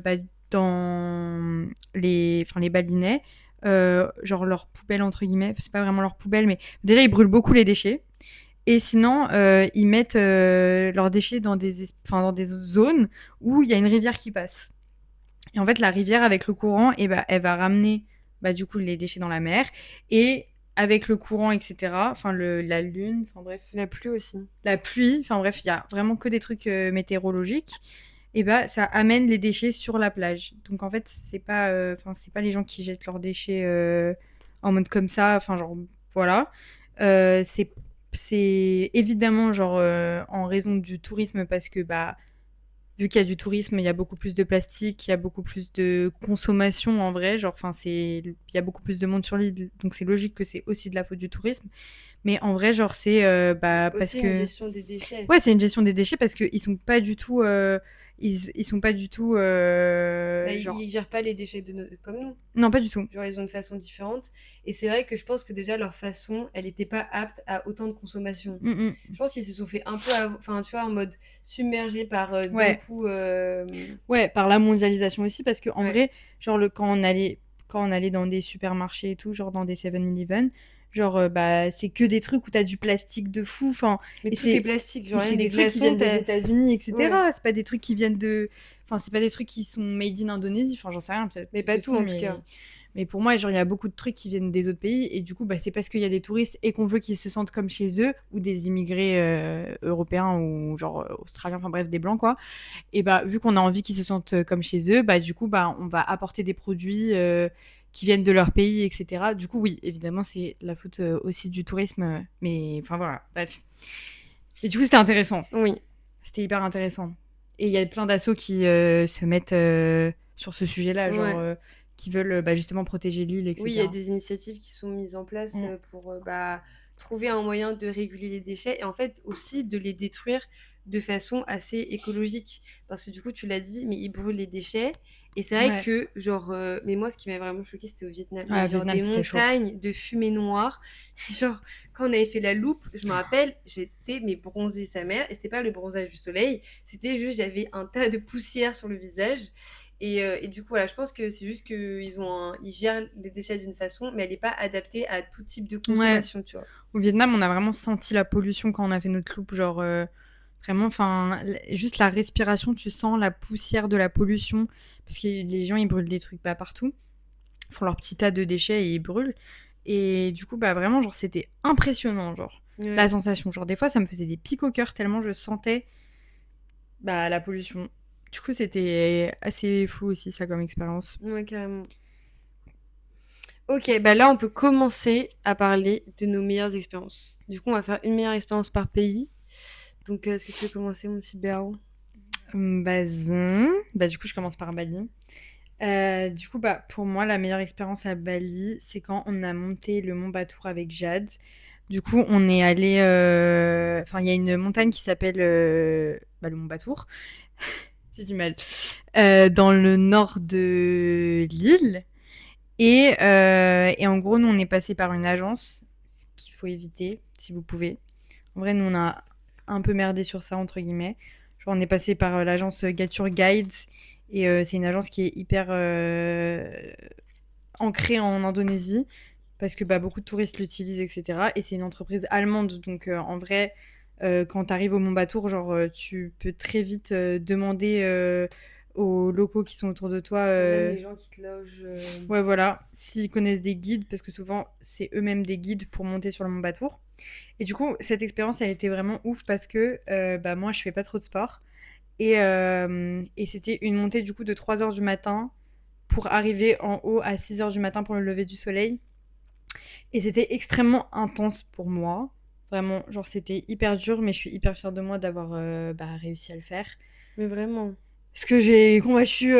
bah, dans les balinais, genre leurs poubelles, entre guillemets, c'est pas vraiment leurs poubelles, mais déjà, ils brûlent beaucoup les déchets. Et sinon, ils mettent leurs déchets dans des zones où il y a une rivière qui passe. Et en fait, la rivière, avec le courant, et bah, elle va ramener bah, du coup les déchets dans la mer. Et avec le courant, etc., enfin la lune, enfin bref, La pluie aussi. la pluie, enfin bref, il y a vraiment que des trucs météorologiques. Et bah, ça amène les déchets sur la plage. Donc en fait, c'est pas les gens qui jettent leurs déchets en mode comme ça, enfin genre voilà. C'est évidemment genre en raison du tourisme parce que bah vu qu'il y a du tourisme, il y a beaucoup plus de plastique, il y a beaucoup plus de consommation en vrai, genre enfin il y a beaucoup plus de monde sur l'île, donc c'est logique que c'est aussi de la faute du tourisme. Mais en vrai, genre c'est bah parce Aussi une que gestion des déchets. ouais, c'est une gestion des déchets parce qu'ils sont pas du tout ils sont pas du tout Bah, genre ils gèrent pas les déchets comme nous. non, pas du tout. Genre, ils ont une façon différente. Et c'est vrai que je pense que déjà, leur façon, elle n'était pas apte à autant de consommation. Mm, mm. Je pense qu'ils se sont fait un peu, enfin, tu vois, en mode submergé par d'un Ouais. coup. Ouais, par la mondialisation aussi, parce que en Ouais. vrai, genre quand on allait dans des supermarchés et tout, genre dans des 7-Eleven, genre bah c'est que des trucs où t'as du plastique de fou, enfin Mais et tout est c'est plastique. et Genre, c'est même les des trucs qui glaçons, viennent des États-Unis, Ouais. etc. C'est pas des trucs qui viennent de, enfin c'est pas des trucs qui sont made in Indonésie, enfin j'en sais rien, peut-être Mais que pas tout, si, en tout cas. Mais pour moi, genre, il y a beaucoup de trucs qui viennent des autres pays. Et du coup, bah, c'est parce qu'il y a des touristes et qu'on veut qu'ils se sentent comme chez eux, ou des immigrés européens ou genre australiens, enfin bref, des blancs, quoi. Et bah, vu qu'on a envie qu'ils se sentent comme chez eux, bah, du coup, bah, on va apporter des produits qui viennent de leur pays, etc. Du coup, oui, évidemment, c'est la faute aussi du tourisme. Mais enfin, voilà, bref. Et du coup, c'était intéressant. Oui. C'était hyper intéressant. Et il y a plein d'assos qui se mettent sur ce sujet-là, genre Ouais. qui veulent bah, justement protéger l'île, etc. Oui, il y a des initiatives qui sont mises en place pour trouver un moyen de réguler les déchets et en fait aussi de les détruire de façon assez écologique. Parce que du coup, tu l'as dit, mais ils brûlent les déchets. Et c'est vrai Ouais. que, genre, mais moi, ce qui m'a vraiment choqué, c'était au Vietnam. Il y Ouais, avait au genre Vietnam, des c'était chaud. montagnes de fumée noire. Genre, quand on avait fait la loupe, je me rappelle, j'étais mais bronzée sa mère. Et c'était pas le bronzage du soleil, c'était juste, j'avais un tas de poussière sur le visage. Et du coup, voilà, je pense que c'est juste qu'ils ils gèrent les déchets d'une façon, mais elle n'est pas adaptée à tout type de consommation, tu vois. Au Vietnam, on a vraiment senti la pollution quand on a fait notre loupe, genre vraiment, enfin, juste la respiration, tu sens la poussière de la pollution, parce que les gens, ils brûlent des trucs pas partout, ils font leur petit tas de déchets et ils brûlent. Et du coup, bah vraiment, genre, c'était impressionnant, genre, Ouais. la sensation. Genre, des fois, ça me faisait des pics au cœur tellement je sentais bah, la pollution. Du coup, c'était assez fou aussi, ça, comme expérience. Ouais, carrément. Ok, bah là, on peut commencer à parler de nos meilleures expériences. Du coup, on va faire une meilleure expérience par pays. Donc, est-ce que tu veux commencer, mon petit Béao? Bah, du coup, je commence par Bali. Du coup, bah, pour moi, la meilleure expérience à Bali, c'est quand on a monté le Mont Batour avec Jade. Du coup, on est allé. Enfin, il y a une montagne qui s'appelle bah, le Mont Batour. J'ai du mal. Dans le nord de l'île. Et en gros, nous, on est passé par une agence, ce qu'il faut éviter, si vous pouvez. En vrai, nous, on a un peu merdé sur ça, entre guillemets. Genre, on est passé par l'agence Gature Guides. Et c'est une agence qui est hyper ancrée en Indonésie. Parce que bah, beaucoup de touristes l'utilisent, etc. Et c'est une entreprise allemande. Donc, en vrai, quand tu arrives au Mont Batour, genre, tu peux très vite demander aux locaux qui sont autour de toi. Même les gens qui te logent. Ouais, voilà, s'ils connaissent des guides, parce que souvent, c'est eux-mêmes des guides pour monter sur le Mont Batour. Et du coup, cette expérience, elle était vraiment ouf parce que bah, moi, je fais pas trop de sport. Et c'était une montée du coup de 3 heures du matin pour arriver en haut à 6 heures du matin pour le lever du soleil. Et c'était extrêmement intense pour moi. Vraiment, genre c'était hyper dur, mais je suis hyper fière de moi d'avoir bah, réussi à le faire. Mais vraiment. Parce que j'ai combattu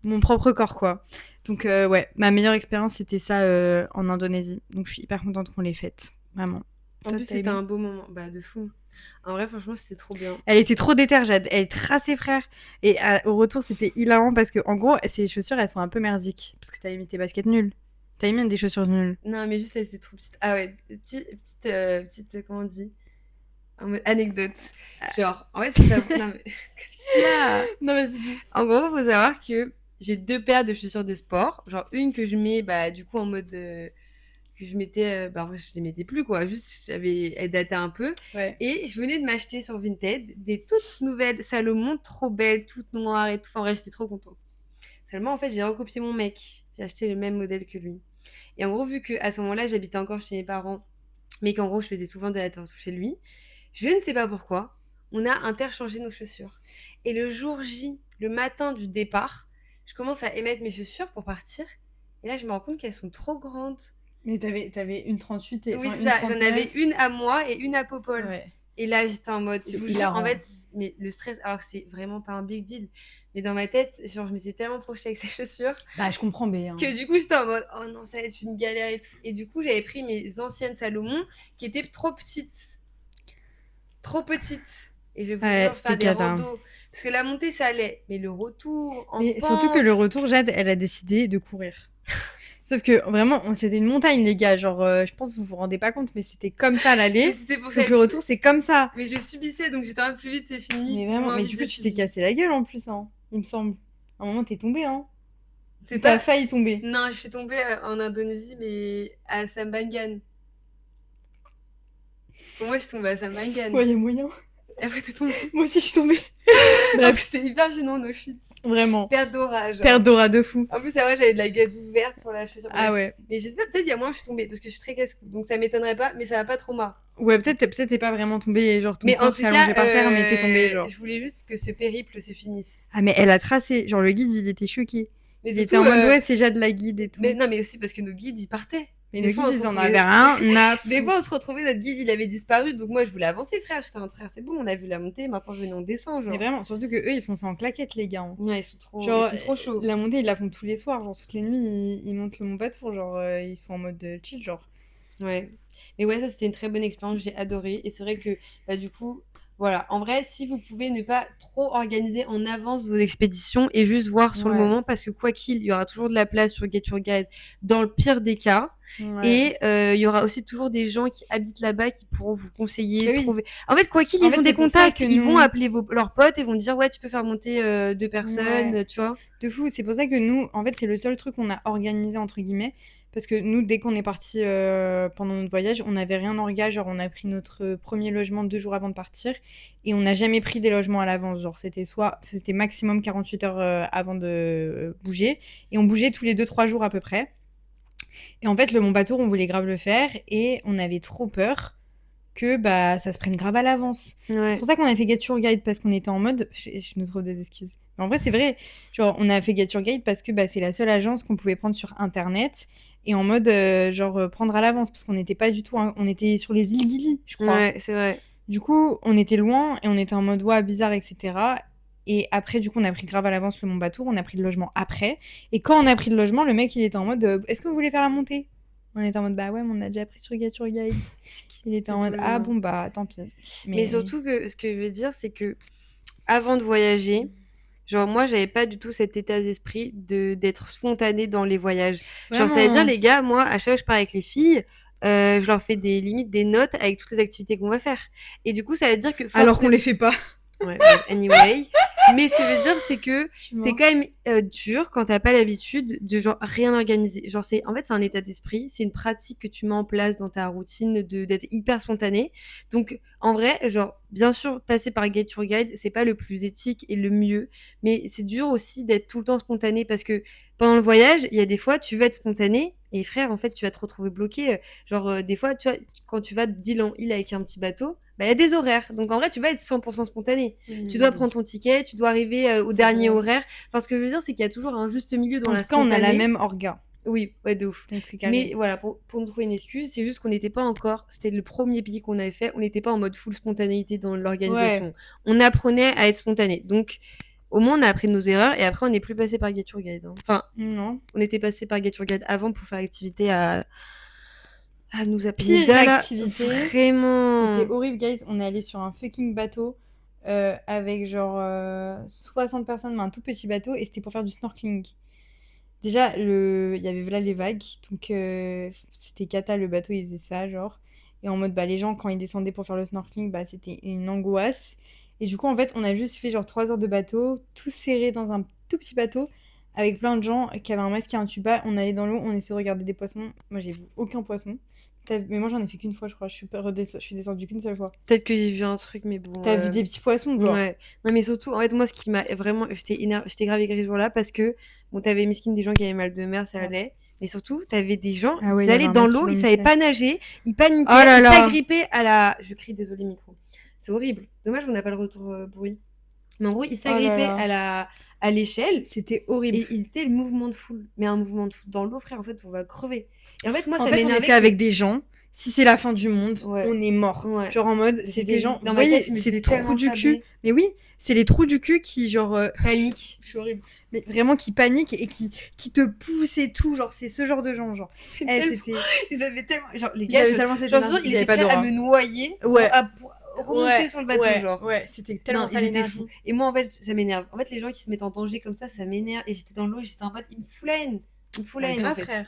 mon propre corps, quoi. Donc ouais, ma meilleure expérience, c'était ça en Indonésie. Donc je suis hyper contente qu'on l'ait faite, vraiment. En plus, c'était un beau moment. Bah, de fou. En vrai, franchement, c'était trop bien. Elle était trop déter, Jade. Elle traçait, frère. Et au retour, c'était hilarant parce que, en gros, ces chaussures, elles sont un peu merdiques. Parce que t'avais mis tes baskets nulles. T'avais mis des chaussures nulles. Non, mais juste, elle était trop petite. Ah ouais, petite, comment on dit? En mode anecdote. Genre, en fait, faut savoir... Non, mais qu'est-ce qu'il y a? Non, mais c'est dit. En gros, faut savoir que j'ai deux paires de chaussures de sport. Genre, une que je mets, bah, du coup, en mode... que je mettais... bah, en vrai, je les mettais plus, quoi. Juste, elle datait un peu. Ouais. Et je venais de m'acheter sur Vinted des toutes nouvelles Salomon, trop belles, toutes noires et tout. Enfin, en vrai, j'étais trop contente. Seulement, en fait, j'ai recopié mon mec. J'ai acheté le même modèle que lui. Et en gros, vu qu'à ce moment-là, j'habitais encore chez mes parents, mais qu'en gros, je faisais souvent des allers-retours chez lui, je ne sais pas pourquoi, on a interchangé nos chaussures. Et le jour J, le matin du départ, je commence à émettre mes chaussures pour partir. Et là, je me rends compte qu'elles sont trop grandes. Mais t'avais une 38 et. Oui, enfin, c'est une ça. J'en avais 39. une à moi et une à Popol. Ouais. Et là, j'étais en mode, je C'est vous jure, hilarant. en fait, mais le stress, alors que c'est vraiment pas un big deal, mais dans ma tête, genre, je m'étais tellement projetée avec ces chaussures Bah, je comprends, mais. que du coup, j'étais en mode, oh non, ça va être une galère et tout. Et du coup, j'avais pris mes anciennes Salomon qui étaient trop petites. Trop petites. Et je voulais Ouais, faire c'était des cata. randos. Parce que la montée, ça allait. Mais le retour en Mais pente... surtout que le retour, Jade, elle a décidé de courir. Sauf que vraiment, c'était une montagne, les gars. Genre, je pense que vous vous rendez pas compte, mais c'était comme ça Mais l'aller. c'était pour ça. Donc le retour, c'est comme ça. Mais je subissais, donc j'étais un peu plus vite, c'est fini. Mais vraiment, Moins mais vite, du coup, je tu t'es finis. cassé la gueule en plus, hein, il me semble. À un moment, t'es tombé, hein. C'est T'as pas... failli tomber. Non, je suis tombée en Indonésie, mais à Sambangan. Pour moi, je suis tombée à Sambangan. Ouais, y a moyen. Et après, t'es tombée. Moi aussi, je suis tombée. Bref, C'était hyper gênant, nos chutes. vraiment. Perte d'orage. Perte d'aura de fou. En plus, c'est vrai, j'avais de la gadoue verte sur la chaussure. Ah Bref. ouais. Mais j'espère, peut-être, il y a moins, je suis tombée, parce que je suis très casse-cou. Donc ça m'étonnerait pas, mais ça va pas trop marre. Ouais, peut-être t'es pas vraiment tombée, genre ton Mais en corps tout s'est allongé cas, par terre, mais t'es tombée, genre. je voulais juste que ce périple se finisse. Ah, mais elle a tracé. Genre, le guide, il était choqué. Mais Il surtout, était en mode, ouais, c'est Jade la guide et tout. Mais non, mais aussi parce que nos guides, ils partaient. Mais des le fois, guide, on se ils en retrouvait- avaient rien à Des foutre. fois, on se retrouvait, notre guide, il avait disparu. Donc moi, je voulais avancer, frère. J'étais en train, c'est bon, on a vu la montée. Maintenant, venez, on descend, genre. Mais vraiment, surtout que eux, ils font ça en claquettes, les gars. Hein. Ouais, ils sont trop, Genre, ils sont trop chauds. la montée, ils la font tous les soirs. Genre, toutes les nuits, ils montent le Mont Batour. Genre, ils sont en mode chill, genre. Ouais. Mais ouais, ça, c'était une très bonne expérience. J'ai adoré. Et c'est vrai que, bah, du coup, voilà. En vrai, si vous pouvez ne pas trop organiser en avance vos expéditions et juste voir sur le Ouais. moment, parce que quoi qu'il, il y aura toujours de la place sur Get Your Guide dans le pire des cas. Ouais. Et il y aura aussi toujours des gens qui habitent là-bas qui pourront vous conseiller, Mais oui. trouver. En fait, quoi qu'il, En ils fait, ont c'est des pour ça contacts. que Ils nous- vont appeler leurs potes et vont dire ouais, tu peux faire monter 2 personnes, tu vois. De fou, c'est pour ça que nous, en fait, c'est le seul truc qu'on a organisé, entre guillemets. Parce que nous, dès qu'on est parti pendant notre voyage, on n'avait rien en orga. Genre, on a pris notre premier logement 2 jours avant de partir. Et on n'a jamais pris des logements à l'avance. Genre, c'était maximum 48 heures avant de bouger. Et on bougeait tous les 2-3 jours à peu près. Et en fait, le Mont Batour, on voulait grave le faire. Et on avait trop peur que bah, ça se prenne grave à l'avance. C'est Ouais. pour ça qu'on a fait Get Your Guide, parce qu'on était en mode... Je me trouve des excuses. Mais en vrai, c'est vrai. Genre, on a fait Get Your Guide parce que bah, c'est la seule agence qu'on pouvait prendre sur Internet et en mode, prendre à l'avance, parce qu'on n'était pas du tout... On était sur les îles Gili, je crois. Ouais, c'est vrai. Du coup, on était loin et on était en mode, ouais, bizarre, etc. Et après, du coup, on a pris grave à l'avance le Mont Batour, on a pris le logement après. Et quand on a pris le logement, le mec, il était en mode, est-ce que vous voulez faire la montée? On était en mode, bah ouais, mais on a déjà pris sur Get Your Guide. Il était en mode, ah bon, bah tant pis. Mais surtout que ce que je veux dire, c'est que avant de voyager, genre moi, j'avais pas du tout cet état d'esprit d'être spontanée dans les voyages. Genre, ça veut dire, Vraiment. les gars, moi, à chaque fois que je pars avec les filles, je leur fais limites des notes avec toutes les activités qu'on va faire. Et du coup, ça veut dire que Alors qu'on les fait pas. Ouais, anyway. Mais ce que je veux dire, c'est que c'est quand même dur quand t'as pas l'habitude de genre rien organiser. Genre en fait c'est un état d'esprit, c'est une pratique que tu mets en place dans ta routine d'être hyper spontané. Donc en vrai, genre bien sûr passer par Get Your Guide, c'est pas le plus éthique et le mieux, mais c'est dur aussi d'être tout le temps spontané parce que pendant le voyage, il y a des fois tu veux être spontané et frère en fait tu vas te retrouver bloqué. Genre des fois tu vois quand tu vas d'île en île avec un petit bateau, bah, y a des horaires. Donc, en vrai, tu vas être 100% spontané. Tu dois prendre ton ticket, tu dois arriver au dernier horaire. Enfin, ce que je veux dire, c'est qu'il y a toujours un juste milieu dans En la tout cas, on a spontanée. la même orga. Oui, ouais, de ouf. Donc, c'est carré. Mais voilà, pour nous trouver une excuse, c'est juste qu'on n'était pas encore... C'était le premier pays qu'on avait fait. On n'était pas en mode full spontanéité dans l'organisation. Ouais. On apprenait à être spontané. Donc, au moins, on a appris de nos erreurs. Et après, on n'est plus passé par Get Your Guide. Hein. Enfin, Non. on était passé par Get Your Guide avant pour faire l'activité à nous appeler Pire Dala. activité. Vraiment. C'était horrible, guys. On est allé sur un fucking bateau avec genre 60 personnes, mais un tout petit bateau, et c'était pour faire du snorkeling. Déjà, il y avait là les vagues, donc c'était cata, le bateau, il faisait ça, genre. Et en mode, bah, les gens, quand ils descendaient pour faire le snorkeling, bah, c'était une angoisse. Et du coup, en fait, on a juste fait genre 3 heures de bateau, tout serré dans un tout petit bateau, avec plein de gens qui avaient un masque et un tuba. On allait dans l'eau, on essayait de regarder des poissons. Moi, j'ai vu aucun poisson. Mais moi, j'en ai fait qu'une fois, je crois. Je suis descendue qu'une seule fois. Peut-être que j'ai vu un truc, mais bon. T'as vu des petits poissons, genre? Ouais. Non, mais surtout, en fait, moi, ce qui m'a vraiment. J'étais grave aigrie ce jour-là parce que, bon, t'avais miskin des gens qui avaient mal de mer, ça allait. Mais surtout, t'avais des gens, Ah ouais, ils il y allaient avait un dans mec qui l'eau, ils vomissait. savaient pas nager, ils paniquaient, Oh là ils là. s'agrippaient à la. Je crie, désolé, micro. C'est horrible. Dommage qu'on n'a pas le retour bruit. Mais en gros, ils s'agrippaient là. à l'échelle. C'était horrible. Et ils étaient le mouvement de foule. Mais un mouvement de foule dans l'eau, frère, en fait, on va crever. Et en fait, moi, En ça fait, on m'énervait. était avec des gens. Si c'est la fin du monde, Ouais. on est mort. Ouais. Genre en mode, c'est C'était des gens. dans Vous ma tête, voyez, je me c'est disais trous tellement du sablé. cul. Mais oui, c'est les trous du cul qui, genre. Panique. Je suis horrible. Mais vraiment qui paniquent et qui te poussent et tout. Genre, c'est ce genre de gens. Genre. C'était. Ils avaient tellement. Genre, les Ils gars, avaient tellement cette genre, énergie, ils ils avaient étaient pas prêts à d'aura. me noyer Ouais. pour remonter sur le bateau, ouais, genre. Ouais, c'était tellement Non, ça ils étaient l'énergie. fous. Et moi, en fait, ça m'énerve. En fait, les gens qui se mettent en danger comme ça m'énerve. Et j'étais dans l'eau, j'étais en mode, ils me foulainent. Ils me foulaient, grave, en fait. frère.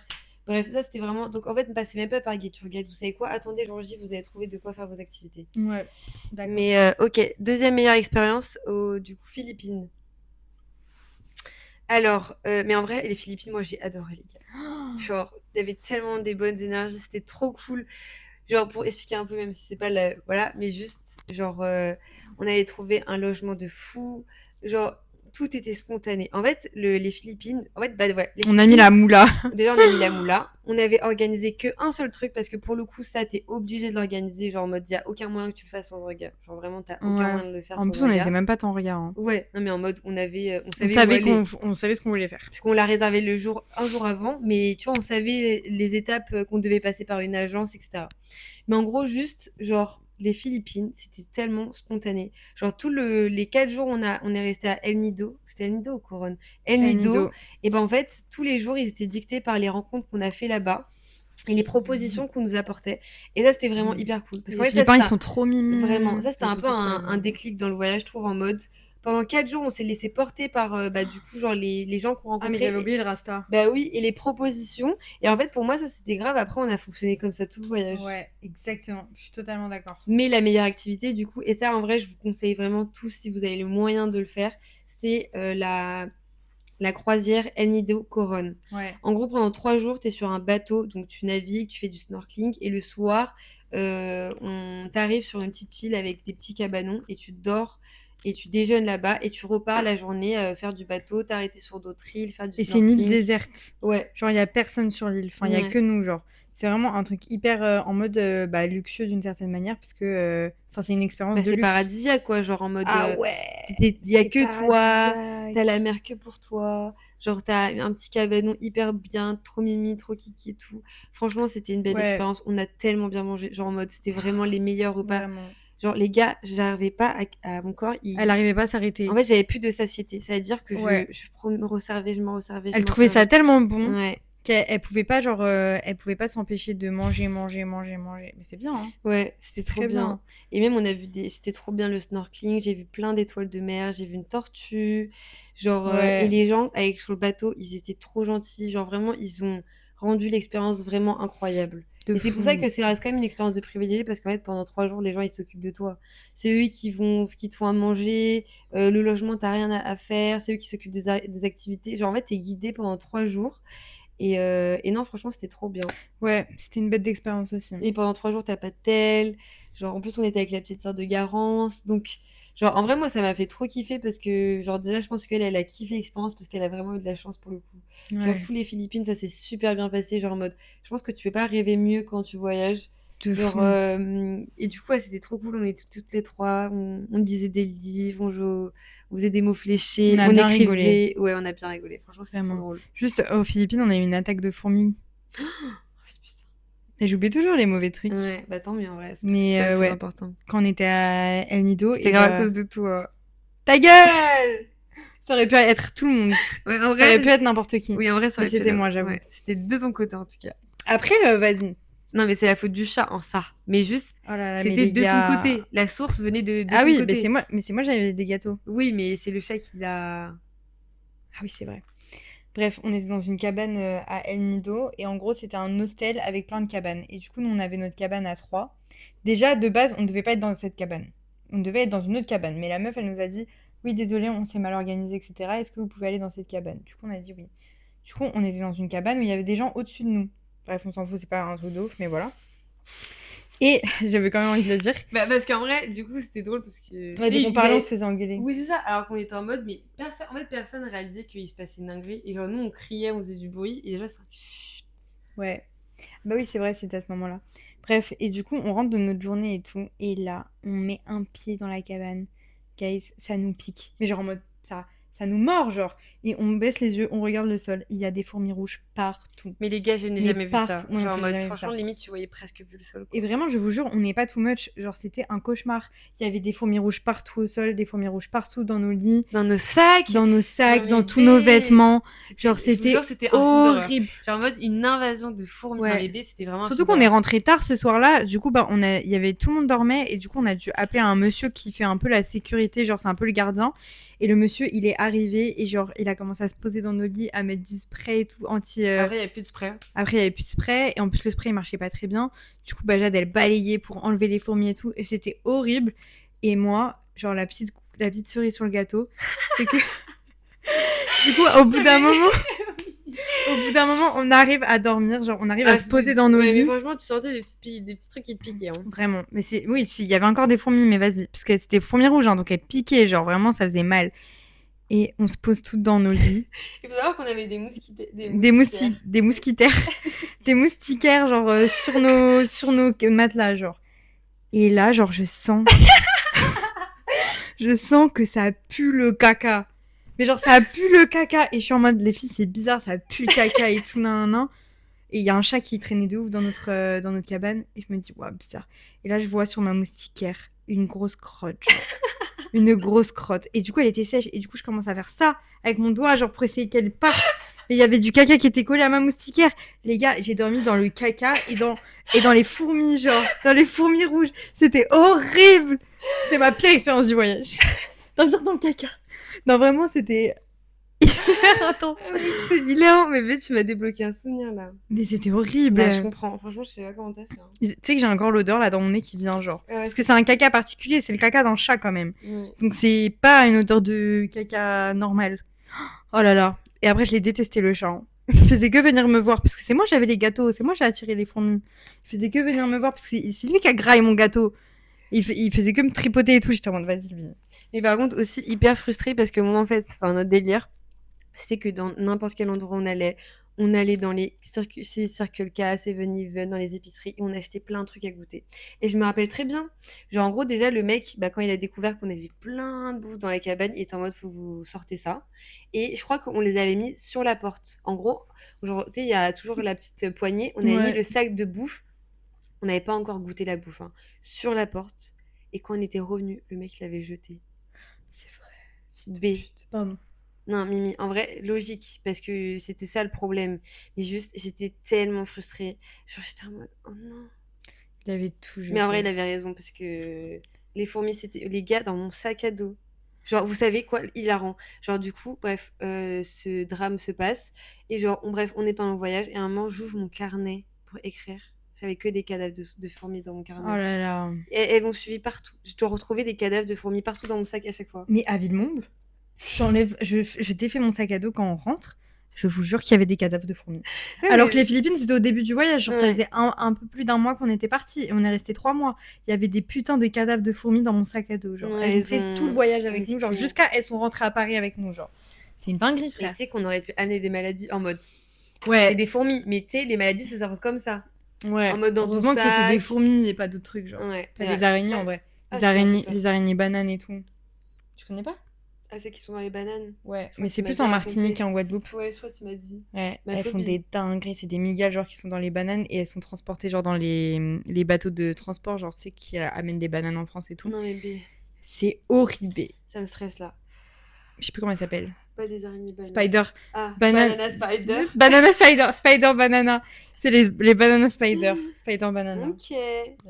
Bref, ça, c'était vraiment. Donc, en fait, ne passez même pas par Get Your Guide. Vous savez quoi? Attendez, le jour J, vous allez trouver de quoi faire vos activités. Ouais, d'accord. Mais, ok. Deuxième meilleure expérience, du coup, Philippines. Alors, mais en vrai, les Philippines, moi, j'ai adoré, les gars. Genre, il y avait tellement des bonnes énergies, c'était trop cool. Genre, pour expliquer un peu, même si c'est pas la... Voilà, mais juste, genre, on avait trouvé un logement de fou. genre, tout était spontané. En fait, les Philippines, en fait, bah, voilà, les On a mis Philippines, la moula. déjà, on a mis la moula. On avait organisé que un seul truc parce que pour le coup, ça, t'es obligé de l'organiser. Genre en mode, il n'y a aucun moyen que tu le fasses sans regard. Genre vraiment, t'as aucun Ouais. moyen de le faire En sans plus, on n'était regard. même pas tant regard. Hein. Ouais, non, mais en mode, on avait, on On savait où savait aller. on savait ce qu'on voulait faire. Parce qu'on l'a réservé un jour avant, mais tu vois, on savait les étapes qu'on devait passer par une agence, etc. Mais en gros, juste, genre, les Philippines, c'était tellement spontané. Genre, les 4 jours, on est resté à El Nido. C'était El Nido ou Coron? El El Nido. Nido. Et ben, en fait, tous les jours, ils étaient dictés par les rencontres qu'on a fait là-bas et les propositions qu'on nous apportait. Et ça, c'était vraiment hyper cool. Parce qu'en Les fait, ça, Philippins, ils c'était sont trop mimi. vraiment, ça, c'était Ils un sont peu tous un déclic dans le voyage, je trouve, en mode. Pendant 4 jours, on s'est laissé porter par, bah, du coup, genre, les gens qu'on Ah, mais rencontrait. j'avais oublié le Rasta. Bah oui, et les propositions. Et en fait, pour moi, ça, c'était grave. Après, on a fonctionné comme ça tout le voyage. Ouais, exactement. Je suis totalement d'accord. Mais la meilleure activité, du coup, et ça, en vrai, je vous conseille vraiment tous, si vous avez le moyen de le faire, c'est la croisière El Nido Coron. Ouais. En gros, pendant 3 jours, tu es sur un bateau, donc tu navigues, tu fais du snorkeling, et le soir, on t'arrive sur une petite île avec des petits cabanons, et tu dors, et tu déjeunes là-bas, et tu repars la journée faire du bateau, t'arrêter sur d'autres îles, faire du Et c'est une snorkeling. île déserte. Ouais. Genre, il n'y a personne sur l'île. Enfin, il n'y a Ouais. que nous, genre. C'est vraiment un truc hyper en mode bah, luxueux d'une certaine manière, parce que c'est une expérience Bah, de c'est luxe. paradisiaque, quoi, genre en mode. Ah ouais. Il y a c'est que toi, paradisiaque. t'as la mer que pour toi. Genre, t'as un petit cabanon hyper bien, trop mimi, trop kiki et tout. Franchement, c'était une belle Ouais. expérience. On a tellement bien mangé. Genre, en mode, c'était vraiment les meilleurs repas. Vraiment. Genre, les gars, j'arrivais pas à mon corps. Elle n'arrivait pas à s'arrêter. En fait, j'avais plus de satiété. Ça veut dire que Ouais. je me resservais, je me resservais. Elle trouvait ça tellement bon Ouais. qu'elle pouvait pas, genre, elle pouvait pas s'empêcher de manger. Mais c'est bien, hein. Ouais, c'était C'est trop très bien. Et même, on a vu c'était trop bien le snorkeling. J'ai vu plein d'étoiles de mer. J'ai vu une tortue. Genre, Ouais. et les gens sur le bateau, ils étaient trop gentils. Genre, vraiment, ils ont rendu l'expérience vraiment incroyable. De Et c'est pour fou. ça que ça reste quand même une expérience de privilégié parce qu'en fait, pendant 3 jours, les gens, ils s'occupent de toi. C'est eux qui te font à manger. Le logement, t'as rien à faire. C'est eux qui s'occupent des activités. Genre, en fait, t'es guidé pendant 3 jours. Et non, franchement, c'était trop bien. Ouais, c'était une bête d'expérience aussi. Et pendant 3 jours, t'as pas de tel. Genre, en plus, on était avec la petite sœur de Garance. Donc, genre, en vrai, moi, ça m'a fait trop kiffer parce que, genre, déjà, je pense qu'elle, elle a kiffé l'expérience parce qu'elle a vraiment eu de la chance pour le coup. Ouais. Genre, tous les Philippines, ça s'est super bien passé. Genre, en mode, je pense que tu peux pas rêver mieux quand tu voyages. De Genre, fou. et du coup, ouais, c'était trop cool. On était toutes les trois. On lisait des livres, on faisait des mots fléchés. On a bien écrivait. rigolé. Ouais, on a bien rigolé. Franchement, c'était trop Vraiment. drôle. Juste aux Philippines, on a eu une attaque de fourmis. Et j'oublie toujours les mauvais trucs. Ouais, bah tant mieux en vrai. C'est Mais pas le plus ouais, important. quand on était à El Nido. C'était grave à cause de toi. Ta gueule. Ça aurait pu être tout le monde. Ouais, Ça en aurait vrai, pu être n'importe qui. oui, en vrai, ça Mais aurait pu c'était être- moi, j'avoue. ouais, c'était de ton côté en tout cas. Après, vas-y. Non, mais c'est la faute du chat en ça. Mais juste, Oh là là, mais c'était les de gars. ton côté. La source venait de Ah ton oui, côté. mais c'est moi j'avais des gâteaux. Oui, mais c'est le chat qui l'a. Ah oui, c'est vrai. Bref, on était dans une cabane à El Nido et en gros, c'était un hostel avec plein de cabanes. Et du coup, nous, on avait notre cabane à 3. Déjà, de base, on ne devait pas être dans cette cabane. On devait être dans une autre cabane. Mais la meuf, elle nous a dit oui, désolé, on s'est mal organisé, etc. Est-ce que vous pouvez aller dans cette cabane? Du coup, on a dit oui. Du coup, on était dans une cabane où il y avait des gens au-dessus de nous. Bref, on s'en fout, c'est pas un truc de ouf, mais voilà. Et j'avais quand même envie de le dire. Bah, parce qu'en vrai, du coup, c'était drôle parce que. Ouais, dès qu'on parlait, on se faisait engueuler. Oui, c'est ça. Alors qu'on était en mode, mais personne réalisait qu'il se passait une dinguerie. Et genre, nous, on criait, on faisait du bruit. Et déjà, c'est chut. Ouais. Bah oui, c'est vrai, c'était à ce moment-là. Bref, et du coup, on rentre de notre journée et tout. Et là, on met un pied dans la cabane. Guys, ça nous pique. Mais genre en mode, ça nous mord, genre. Et on baisse les yeux, on regarde le sol. Il y a des fourmis rouges partout. Mais les gars, je n'ai Mais jamais vu ça. partout. Ouais, Genre en j'ai mode, jamais vu franchement, ça. limite, tu voyais presque plus le sol. quoi. Et vraiment, je vous jure, on n'est pas too much. Genre, c'était un cauchemar. Il y avait des fourmis rouges partout au sol, des fourmis rouges partout dans nos lits, Dans nos sacs. dans nos sacs, Dans dans mes tous nos baies. vêtements. Genre, Je vous c'était jure, c'était un film d'horreur. horrible. Genre en mode une invasion de fourmis Ouais. dans les baies, c'était vraiment un Surtout film qu'on est d'horreur. rentré tard ce soir-là, du coup, bah, il y avait tout le monde dormait et du coup, on a dû appeler un monsieur qui fait un peu la sécurité, genre c'est un peu le gardien. Et le monsieur, il est arrivé et genre, il a commencé à se poser dans nos lits, à mettre du spray et tout anti. Après, il n'y avait plus de spray. Après, il y avait plus de spray et en plus le spray il marchait pas très bien. Du coup, bah, Jade elle balayait pour enlever les fourmis et tout et c'était horrible. Et moi, genre la petite cerise sur le gâteau, c'est que du coup, au bout d'un moment, on arrive à dormir, genre on arrive à se poser dans nos Ouais, mais lits. franchement, tu sentais des petits trucs qui te piquaient. Hein. Vraiment, oui, il y avait encore des fourmis, mais vas-y, parce que c'était fourmis rouges, hein, donc elles piquaient, genre vraiment ça faisait mal. Et on se pose toutes dans nos lits. Il faut savoir qu'on avait des moustiquaires. Des moustiquaires. Des moustiquaires, genre, sur nos matelas, genre. Et là, genre, je sens que ça pue le caca. Mais genre, ça pue le caca. Et je suis en mode, les filles, c'est bizarre, ça pue le caca et tout, nan. Et il y a un chat qui traînait de ouf dans notre cabane. Et je me dis, waouh, bizarre. Et là, je vois sur ma moustiquaire une grosse crotte, genre. Une grosse crotte. Et du coup, elle était sèche. Et du coup, je commence à faire ça avec mon doigt, genre, pour essayer qu'elle parte. Mais il y avait du caca qui était collé à ma moustiquaire. Les gars, j'ai dormi dans le caca et dans les fourmis, genre. Dans les fourmis rouges. C'était horrible. C'est ma pire expérience du voyage. Dormir dans le caca. Non, vraiment, c'était hyper intense. C'est hilarant, mais tu m'as débloqué un souvenir là. Mais c'était horrible. Bah, je comprends. Franchement, je sais pas comment t'as fait. Tu sais que j'ai encore l'odeur là dans mon nez qui vient, genre. Ouais, Parce que c'est un caca particulier, c'est le caca d'un chat quand même. Ouais. Donc c'est pas une odeur de caca normale. Oh là là. Et après, je l'ai détesté le chat. Hein. Il faisait que venir me voir parce que c'est moi j'avais les gâteaux, c'est moi j'ai attiré les fourmis. Il faisait que venir me voir parce que c'est lui qui a graillé mon gâteau. Il faisait que me tripoter et tout. J'étais en mode vas-y lui. Mais par contre, aussi hyper frustrée parce que moi, en fait, enfin, notre délire, c'est que dans n'importe quel endroit on allait dans les Circle K, 7-Eleven, dans les épiceries, et on achetait plein de trucs à goûter. Et je me rappelle très bien, genre en gros, déjà, le mec, bah, quand il a découvert qu'on avait plein de bouffe dans la cabane, il était en mode, faut que vous sortez ça. Et je crois qu'on les avait mis sur la porte. En gros, genre, tu sais, il y a toujours la petite poignée, on avait mis le sac de bouffe, on n'avait pas encore goûté la bouffe, hein, sur la porte. Et quand on était revenu, le mec l'avait jeté. C'est vrai. B. Pardon. Non, Mimi, en vrai, logique, parce que c'était ça le problème. Mais juste, j'étais tellement frustrée. Genre, j'étais en mode, oh non. Il avait tout jeté. Mais en vrai, il avait raison, parce que les fourmis, c'était les gars dans mon sac à dos. Genre, vous savez quoi, hilarant. Genre, du coup, bref, ce drame se passe. Et genre, bref, on est pendant le voyage. Et à un moment, j'ouvre mon carnet pour écrire. J'avais que des cadavres de fourmis dans mon carnet. Oh là là. Et elles m'ont suivi partout. Je dois retrouver des cadavres de fourmis partout dans mon sac à chaque fois. Mais à Villemomble, je défais mon sac à dos quand on rentre. Je vous jure qu'il y avait des cadavres de fourmis. Ouais, Alors mais- que les Philippines, c'était au début du voyage. Genre, ça Ouais. faisait un peu plus d'un mois qu'on était partis. Et on est resté 3 mois. Il y avait des putains de cadavres de fourmis dans mon sac à dos. Genre, Ouais, elles ont elles fait ont- tout le voyage avec nous. Genre, mesquines. jusqu'à elles sont rentrées à Paris avec nous. Genre, c'est une dinguerie, Et frère. tu sais qu'on aurait pu amener des maladies en mode. C'est Ouais. des fourmis, mais tu sais, les maladies, ça s'invente comme ça. Ouais. En mode dans ton Heureusement que c'était sac. des fourmis et pas d'autres trucs. Genre, Ouais. pas Ouais, des araignées ça- en vrai. Ah, Les je connaissais araignées, pas. les araignées bananes et tout. Tu connais pas? Ah, c'est qui sont dans les bananes. Ouais. crois Mais que c'est tu m'as plus déjà en raconté. Martinique et en Guadeloupe. Ouais, je crois que tu m'as dit. Ouais, Ma elles font phobie. des dingueries, c'est des migales genre qui sont dans les bananes et elles sont transportées genre dans les bateaux de transport, genre c'est qui amènent des bananes en France et tout. Non, mais B, C'est horrible. ça me stresse là. Je sais plus comment elle s'appelle. Pas des araignées bananes. Spider. Ah, Banane- banana spider. Banana Spider. Spider Banana. C'est les Banana Spider. Spider Banana. Ok.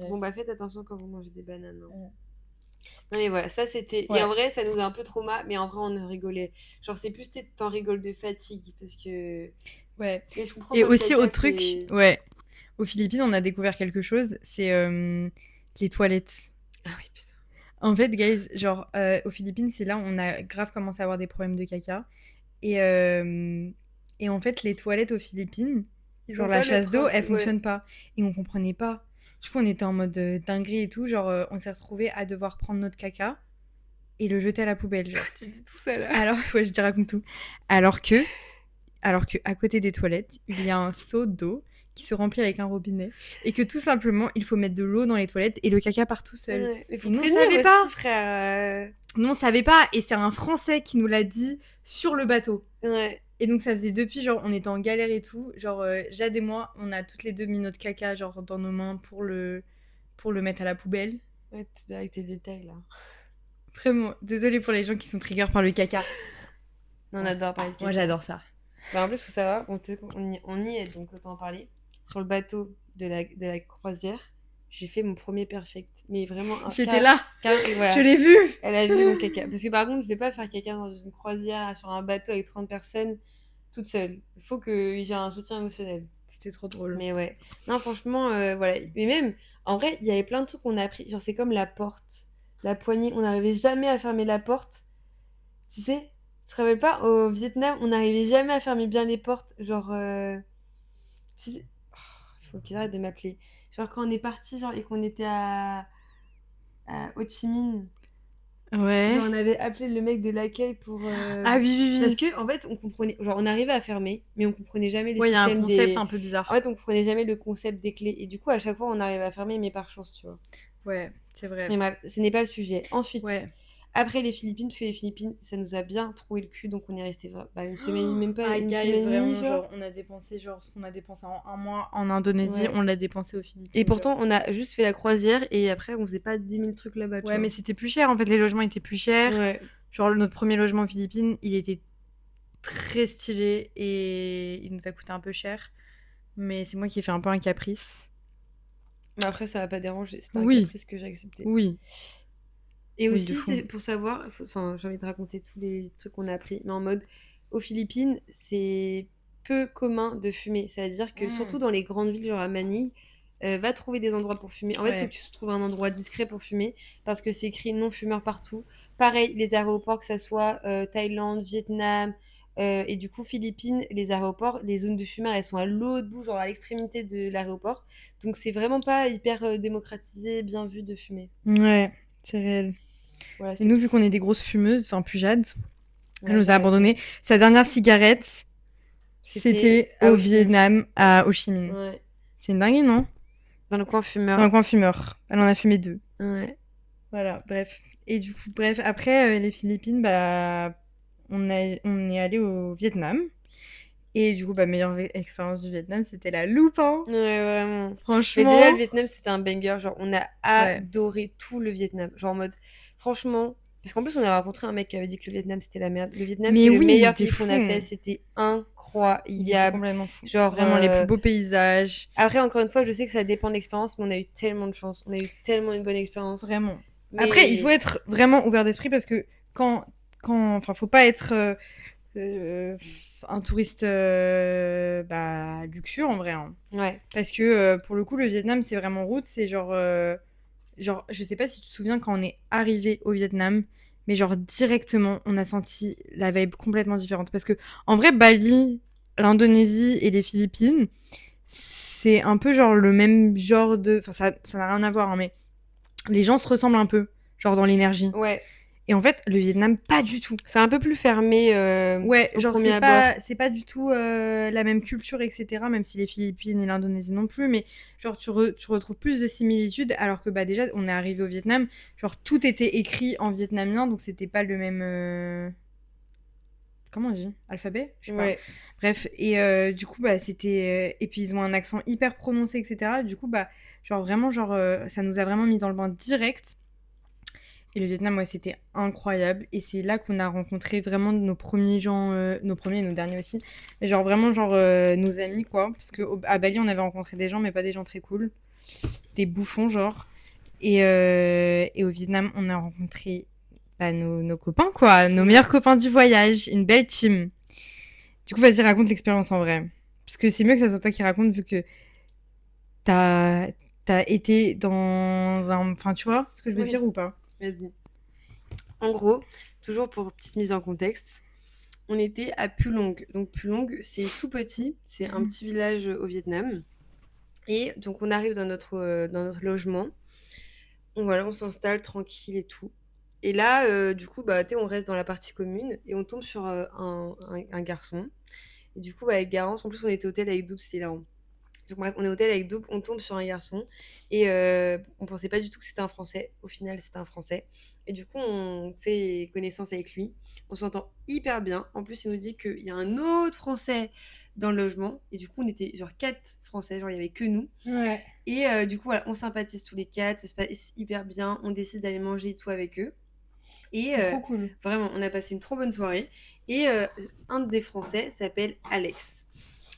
Bon, bah faites attention quand vous mangez des bananes. Hein. Ouais. Non, mais voilà, ça c'était. Ouais. Et en vrai, ça nous a un peu trauma, mais en vrai, on a rigolé. Genre, c'est plus t'en rigoles de fatigue parce que. Ouais. Et je comprends Et pour le aussi caca, autre truc, c'est- ouais. Aux Philippines, on a découvert quelque chose, c'est les toilettes. Ah oui, putain. En fait, guys, genre, aux Philippines, c'est là où on a grave commencé à avoir des problèmes de caca. Et en fait, les toilettes aux Philippines, Ils genre ont la pas le chasse d'eau, principe, elle ouais. fonctionne pas. Et on comprenait pas. Du coup, on était en mode dinguerie et tout. Genre, on s'est retrouvés à devoir prendre notre caca et le jeter à la poubelle. Genre. Tu dis tout ça là. Alors, ouais, je te raconte tout. Alors que à côté des toilettes, il y a un seau d'eau qui se remplit avec un robinet et que tout simplement, il faut mettre de l'eau dans les toilettes et le caca part tout seul. Ouais, mais faut Et nous, on prévenir savait aussi, pas. frère. Nous, on savait pas et c'est un Français qui nous l'a dit sur le bateau. Ouais. Et donc ça faisait depuis, genre, on était en galère et tout. Genre, Jade et moi, on a toutes les deux mis notre caca, genre, dans nos mains pour le mettre à la poubelle. Ouais, t'es avec tes détails là. Vraiment, désolée pour les gens qui sont triggers par le caca. Non, on adore parler de caca. Moi, j'adore ça. Bah, en plus, faut savoir, on y est, donc autant en parler. Sur le bateau de la croisière, j'ai fait mon premier perfect. Mais vraiment, J'étais là, et voilà. je l'ai vu. Elle a vu mon caca. Parce que par contre, je vais pas faire caca dans une croisière sur un bateau avec 30 personnes toute seule. Il faut que j'ai un soutien émotionnel. C'était trop drôle. Mais ouais. Non, franchement, voilà. Mais même, en vrai, il y avait plein de trucs qu'on a appris. Genre, c'est comme la porte, la poignée. On n'arrivait jamais à fermer la porte. Tu sais, tu te rappelles pas, au Vietnam, on n'arrivait jamais à fermer bien les portes. Genre, il faut qu'ils arrêtent de m'appeler. Genre, quand on est parti, genre, et qu'on était à Ho Chi Minh. Ouais. Genre, on avait appelé le mec de l'accueil pour. Ah oui, oui, Parce oui. que, en fait, on comprenait. Genre, on arrivait à fermer, mais on comprenait jamais le Ouais, il y a un système concept des. un peu En bizarre. fait, on comprenait jamais le concept des clés. Et du coup, à chaque fois, on arrivait à fermer, mais par chance, tu vois. Ouais, c'est vrai. Mais bref, ce n'est pas le sujet. Ensuite, Ouais. après les Philippines, parce que les Philippines, ça nous a bien troué le cul, donc on est resté une semaine, même pas Ah, une guys, semaine et demie, vraiment, genre. genre, on a dépensé, genre, ce qu'on a dépensé en un mois en Indonésie, Ouais. on l'a dépensé aux Et Philippines. pourtant, on a juste fait la croisière et après, on faisait pas 10 000 trucs là-bas, tu Ouais, vois. mais c'était plus cher, en fait, les logements étaient plus chers. Ouais. Genre, notre premier logement aux Philippines, il était très stylé et il nous a coûté un peu cher. Mais c'est moi qui ai fait un peu un caprice. Mais après, ça m'a pas dérangé. C'était un Oui, caprice que j'ai accepté. oui, Et oui, de aussi, fou. c'est pour savoir, enfin, j'ai envie de raconter tous les trucs qu'on a appris, mais en mode, aux Philippines, c'est peu commun de fumer. C'est-à-dire que, surtout dans les grandes villes, genre à Manille, va trouver des endroits pour fumer. En fait, il faut Ouais. que tu trouves un endroit discret pour fumer, parce que c'est écrit non-fumeur partout. Pareil, les aéroports, que ça soit Thaïlande, Vietnam, et du coup, Philippines, les aéroports, les zones de fumeurs, elles sont à l'autre bout, genre à l'extrémité de l'aéroport. Donc, c'est vraiment pas hyper démocratisé, bien vu de fumer. Ouais, c'est réel. Voilà, Et c'était nous, cool. vu qu'on est des grosses fumeuses, enfin plus Jade, elle Ouais, nous j'ai a arrêté. abandonné. Sa dernière cigarette, C'était c'était à au Ho Chi Minh. Vietnam, à Ho Chi Minh. Ouais. C'est une dinguerie, non? Dans le coin Dans fumeur. le coin fumeur. Elle en a fumé 2. Ouais. Voilà, bref. Et du coup, bref, après les Philippines, bah, on est allé au Vietnam. Et du coup, bah, meilleure expérience du Vietnam, c'était la loupe, hein. Ouais, vraiment. Mais déjà, le Franchement, Vietnam, c'était un banger. Genre, on a ouais. adoré tout le Vietnam. Genre, en mode, franchement. Parce qu'en plus, on a rencontré un mec qui avait dit que le Vietnam, c'était la merde. Le Vietnam, Mais c'est le oui, il meilleur était pays qu'on fou. a fait. C'était Il était incroyable. complètement fou. Genre, Vraiment, les plus beaux paysages. après, encore une fois, je sais que ça dépend de l'expérience, mais on a eu tellement de chance. On a eu tellement une bonne expérience. Vraiment. Après, il faut Mais. être vraiment ouvert d'esprit parce que enfin, faut pas être euh, un touriste bah, luxueux en vrai, hein. Ouais. Parce que pour le coup, le Vietnam, c'est vraiment route. C'est genre, je sais pas si tu te souviens quand on est arrivé au Vietnam, mais genre directement, on a senti la vibe complètement différente. Parce que en vrai, Bali, l'Indonésie et les Philippines, c'est un peu genre le même genre de. Enfin, ça n'a rien à voir, hein, mais les gens se ressemblent un peu, genre dans l'énergie. Ouais. Et en fait, le Vietnam, pas du tout. C'est un peu plus fermé Ouais, au genre premier abord. c'est pas du tout la même culture, etc. Même si les Philippines et l'Indonésie non plus, mais genre tu retrouves plus de similitudes. Alors que bah déjà, on est arrivé au Vietnam, genre tout était écrit en vietnamien, donc c'était pas le même comment on dit, alphabet, je sais pas. Ouais. Bref, et du coup bah c'était et puis ils ont un accent hyper prononcé, etc. Du coup bah genre vraiment genre ça nous a vraiment mis dans le bain direct. Et le Vietnam, ouais, c'était incroyable. Et c'est là qu'on a rencontré vraiment nos premiers gens, nos premiers et nos derniers aussi. Mais genre vraiment, genre nos amis, quoi. Parce qu'à Bali, on avait rencontré des gens, mais pas des gens très cool. Des bouffons, genre. Et au Vietnam, on a rencontré bah, nos copains, quoi. Nos meilleurs copains du voyage. Une belle team. Du coup, vas-y, raconte l'expérience en vrai. Parce que c'est mieux que ça soit toi qui raconte, vu que t'as t'as été dans un... Enfin, tu vois ce que je veux Oui. dire ou pas? Vas-y. En gros, toujours pour petite mise en contexte, on était à Pulong. Donc Pulong, c'est tout petit, c'est un petit village au Vietnam. Et donc on arrive dans notre logement. Voilà, on s'installe tranquille et tout. Et là, du coup, bah, on reste dans la partie commune et on tombe sur un garçon. Et du coup, bah, avec Garance, en plus on était hôtel avec Double, c'était là. Donc bref, on est au hôtel avec Double, on tombe sur un garçon et on pensait pas du tout que c'était un Français. Au final, c'était un Français. Et du coup, on fait connaissance avec lui. On s'entend hyper bien. En plus, il nous dit qu'il y a un autre Français dans le logement. Et du coup, on était genre 4 Français, genre il y avait que nous. Ouais. Et du coup, voilà, on sympathise tous les 4, ça se passe hyper bien. On décide d'aller manger et tout avec eux. Et C'est trop cool. vraiment, on a passé une trop bonne soirée. Et un des Français s'appelle Alex.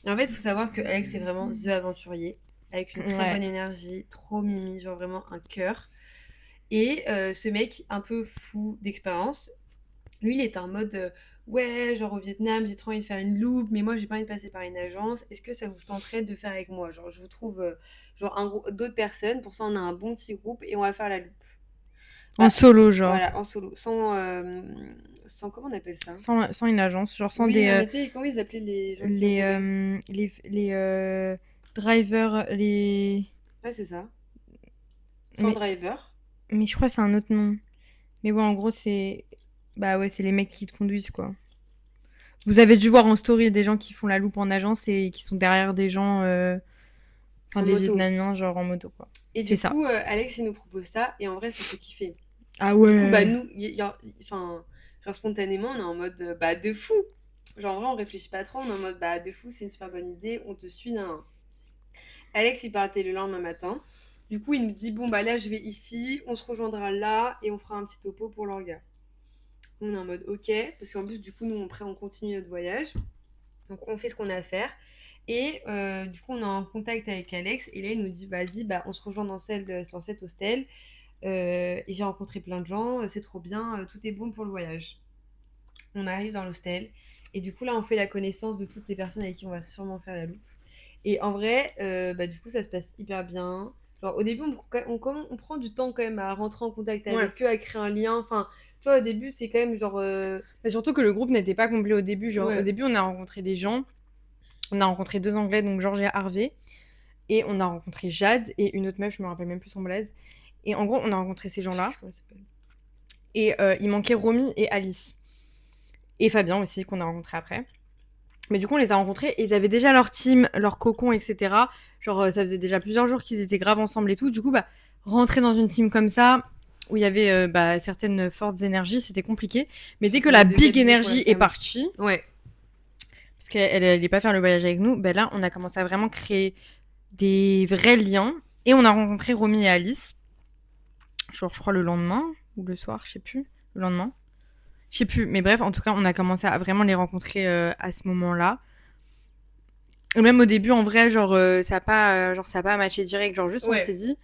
Et en fait, il faut savoir que Alex, c'est vraiment The Aventurier, avec une très bonne énergie, trop mimi, genre vraiment un cœur. Et ce mec, un peu fou d'expérience, lui, il est en mode ouais, genre au Vietnam, j'ai trop envie de faire une loupe, mais moi, j'ai pas envie de passer par une agence. Est-ce que ça vous tenterait de faire avec moi? Genre, je vous trouve genre un groupe d'autres personnes, pour ça, on a un bon petit groupe et on va faire la loupe. En Bah, solo, genre. voilà, en solo, sans comment on appelle ça? Sans une agence, genre sans Oui, des. non, mais tu sais, comment ils appelaient les gens qui roulaient? Les drivers, les. Ouais, c'est ça. Sans Mais, driver. mais je crois que c'est un autre nom. Mais ouais, en gros, c'est... Bah ouais, c'est les mecs qui te conduisent, quoi. Vous avez dû voir en story des gens qui font la loupe en agence et qui sont derrière des gens... Enfin, En des moto. Vietnamiens, genre en moto, quoi. Et C'est du ça. coup, Alex, il nous propose ça, et en vrai, ça fait kiffer. Ah Du coup, bah, ouais. nous, enfin, genre, spontanément, on est en mode, bah, de fou. Genre, en vrai, on réfléchit pas trop, on est en mode, bah, de fou, c'est une super bonne idée, on te suit, nan, nan. Alex, il partait le lendemain matin. Du coup, il nous dit, bon, bah, là, je vais ici, on se rejoindra là, et on fera un petit topo pour l'orga. On est en mode, ok, parce qu'en plus, du coup, nous, on continue notre voyage. Donc, on fait ce qu'on a à faire. Et du coup, on est en contact avec Alex, et là, il nous dit, vas-y, bah, on se rejoint dans cet hostel. Et j'ai rencontré plein de gens, c'est trop bien, tout est bon pour le voyage. On arrive dans l'hostel et du coup là on fait la connaissance de toutes ces personnes avec qui on va sûrement faire la loupe. Et en vrai, bah, du coup ça se passe hyper bien. Genre au début on prend du temps quand même à rentrer en contact Ouais. avec eux, à créer un lien. Enfin, tu vois au début c'est quand même genre... Mais surtout que le groupe n'était pas complet au début. Genre, au Ouais. début, on a rencontré des gens. On a rencontré 2 Anglais, donc Georges et Harvey. Et on a rencontré Jade et une autre meuf, je me rappelle même plus son blaze. Et en gros, on a rencontré ces gens-là. Je sais pas comment ça s'appelle. Et il manquait Romy et Alice. Et Fabien aussi, qu'on a rencontré après. Mais du coup, on les a rencontrés et ils avaient déjà leur team, leur cocon, etc. Genre, ça faisait déjà plusieurs jours qu'ils étaient grave ensemble et tout. Du coup, bah, rentrer dans une team comme ça, où il y avait bah, certaines fortes énergies, c'était compliqué. Mais dès que On la a big déshabillé pour la énergie est cam. partie, Ouais. parce qu'elle allait pas faire le voyage avec nous, ben là, on a commencé à vraiment créer des vrais liens. Et on a rencontré Romy et Alice. Genre, je crois le lendemain ou le soir, je sais plus. Le lendemain. Je sais plus. Mais bref, en tout cas, on a commencé à vraiment les rencontrer à ce moment-là. Et même au début, en vrai, ça a pas, ça a pas matché direct. Genre, juste, on Ouais. s'est dit,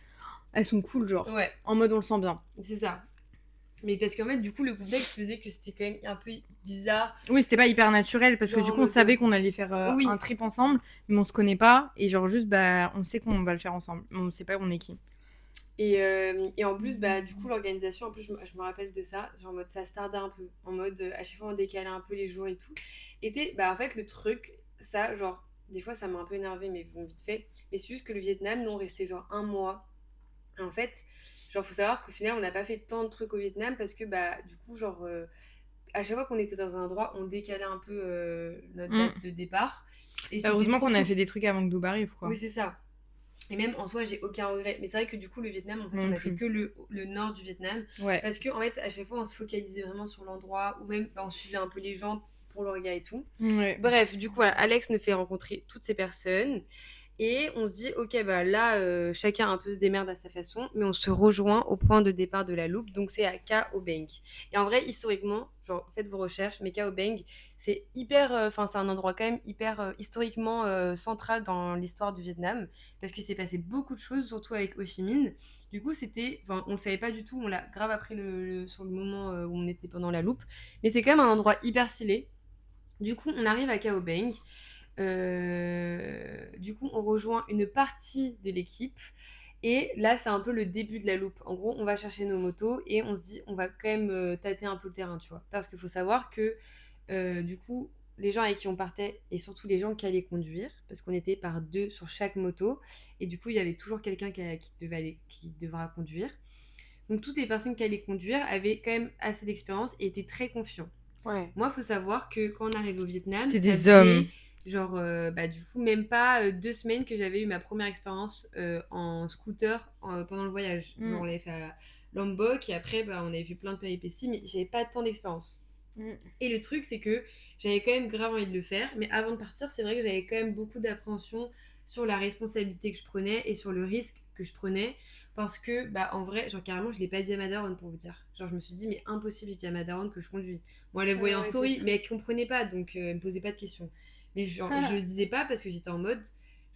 elles sont cool, genre. Ouais. En mode, on le sent bien. C'est ça. Mais parce qu'en fait, du coup, le contexte faisait que c'était quand même un peu bizarre. Oui, c'était pas hyper naturel parce que Genre du en coup, on mode, savait qu'on allait faire oui. un trip ensemble, mais on se connaît pas. Et genre, juste, bah, on sait qu'on va le faire ensemble. Mais on sait pas on est qui. Et en plus, bah, du coup, l'organisation, en plus, je me rappelle de ça, genre en mode ça se tardait un peu, en mode à chaque fois on décalait un peu les jours et tout. Bah, en fait, le truc, ça, genre, des fois ça m'a un peu énervé, mais bon, vite fait. Mais c'est juste que le Vietnam, nous, on restait genre un mois. Et en fait, genre, faut savoir qu'au final, on n'a pas fait tant de trucs au Vietnam parce que, bah, du coup, genre, à chaque fois qu'on était dans un endroit, on décalait un peu notre date de départ. Et Bah, c'était heureusement trop qu'on a cool. fait des trucs avant que Dubaï arrive, quoi. Oui, c'est ça. Et même en soi, j'ai aucun regret. Mais c'est vrai que du coup, le Vietnam, en fait, Moi on non a fait plus. que le nord du Vietnam. Ouais. Parce qu'en fait, à chaque fois, on se focalisait vraiment sur l'endroit, ou même bah, on suivait un peu les gens pour le regard et tout. Ouais. Bref, du coup, voilà, Alex nous fait rencontrer toutes ces personnes. Et on se dit, ok, bah là, chacun un peu se démerde à sa façon, mais on se rejoint au point de départ de la loupe, donc c'est à Kao Bang. Et en vrai, historiquement, genre, faites vos recherches, mais Kao Bang, c'est hyper, enfin, c'est un endroit quand même hyper historiquement central dans l'histoire du Vietnam, parce qu'il s'est passé beaucoup de choses, surtout avec Ho Chi Minh. Du coup, c'était, enfin, on le savait pas du tout, on l'a grave appris sur le moment où on était pendant la loupe, mais c'est quand même un endroit hyper stylé. Du coup, on arrive à Kao Bang. Du coup, on rejoint une partie de l'équipe. Et là, c'est un peu le début de la loupe. En gros, on va chercher nos motos et on se dit, on va quand même tâter un peu le terrain, tu vois. Parce qu'il faut savoir que, du coup, les gens avec qui on partait, et surtout les gens qui allaient conduire, parce qu'on était par deux sur chaque moto, et du coup, il y avait toujours quelqu'un qui devra conduire. Donc, toutes les personnes qui allaient conduire avaient quand même assez d'expérience et étaient très confiants. Ouais. Moi, il faut savoir que quand on arrive au Vietnam, C'était ça des hommes. faisait genre, bah, du coup, même pas 2 semaines que j'avais eu ma première expérience en scooter pendant le voyage. Mm. Genre, on l'avait fait à Lombok et après, bah, on avait fait plein de péripéties, mais j'avais pas tant d'expérience. Mm. Et le truc, c'est que j'avais quand même grave envie de le faire, mais avant de partir, c'est vrai que j'avais quand même beaucoup d'appréhension sur la responsabilité que je prenais et sur le risque que je prenais. Parce que, bah, en vrai, genre carrément, je l'ai pas dit à ma daronne pour vous dire. Genre, je me suis dit, mais impossible, j'ai dit à ma daronne que je conduis. Bon, elle le voyait en story, mais elle comprenait pas, donc elle me posait pas de questions. Mais genre, je le disais pas parce que j'étais en mode,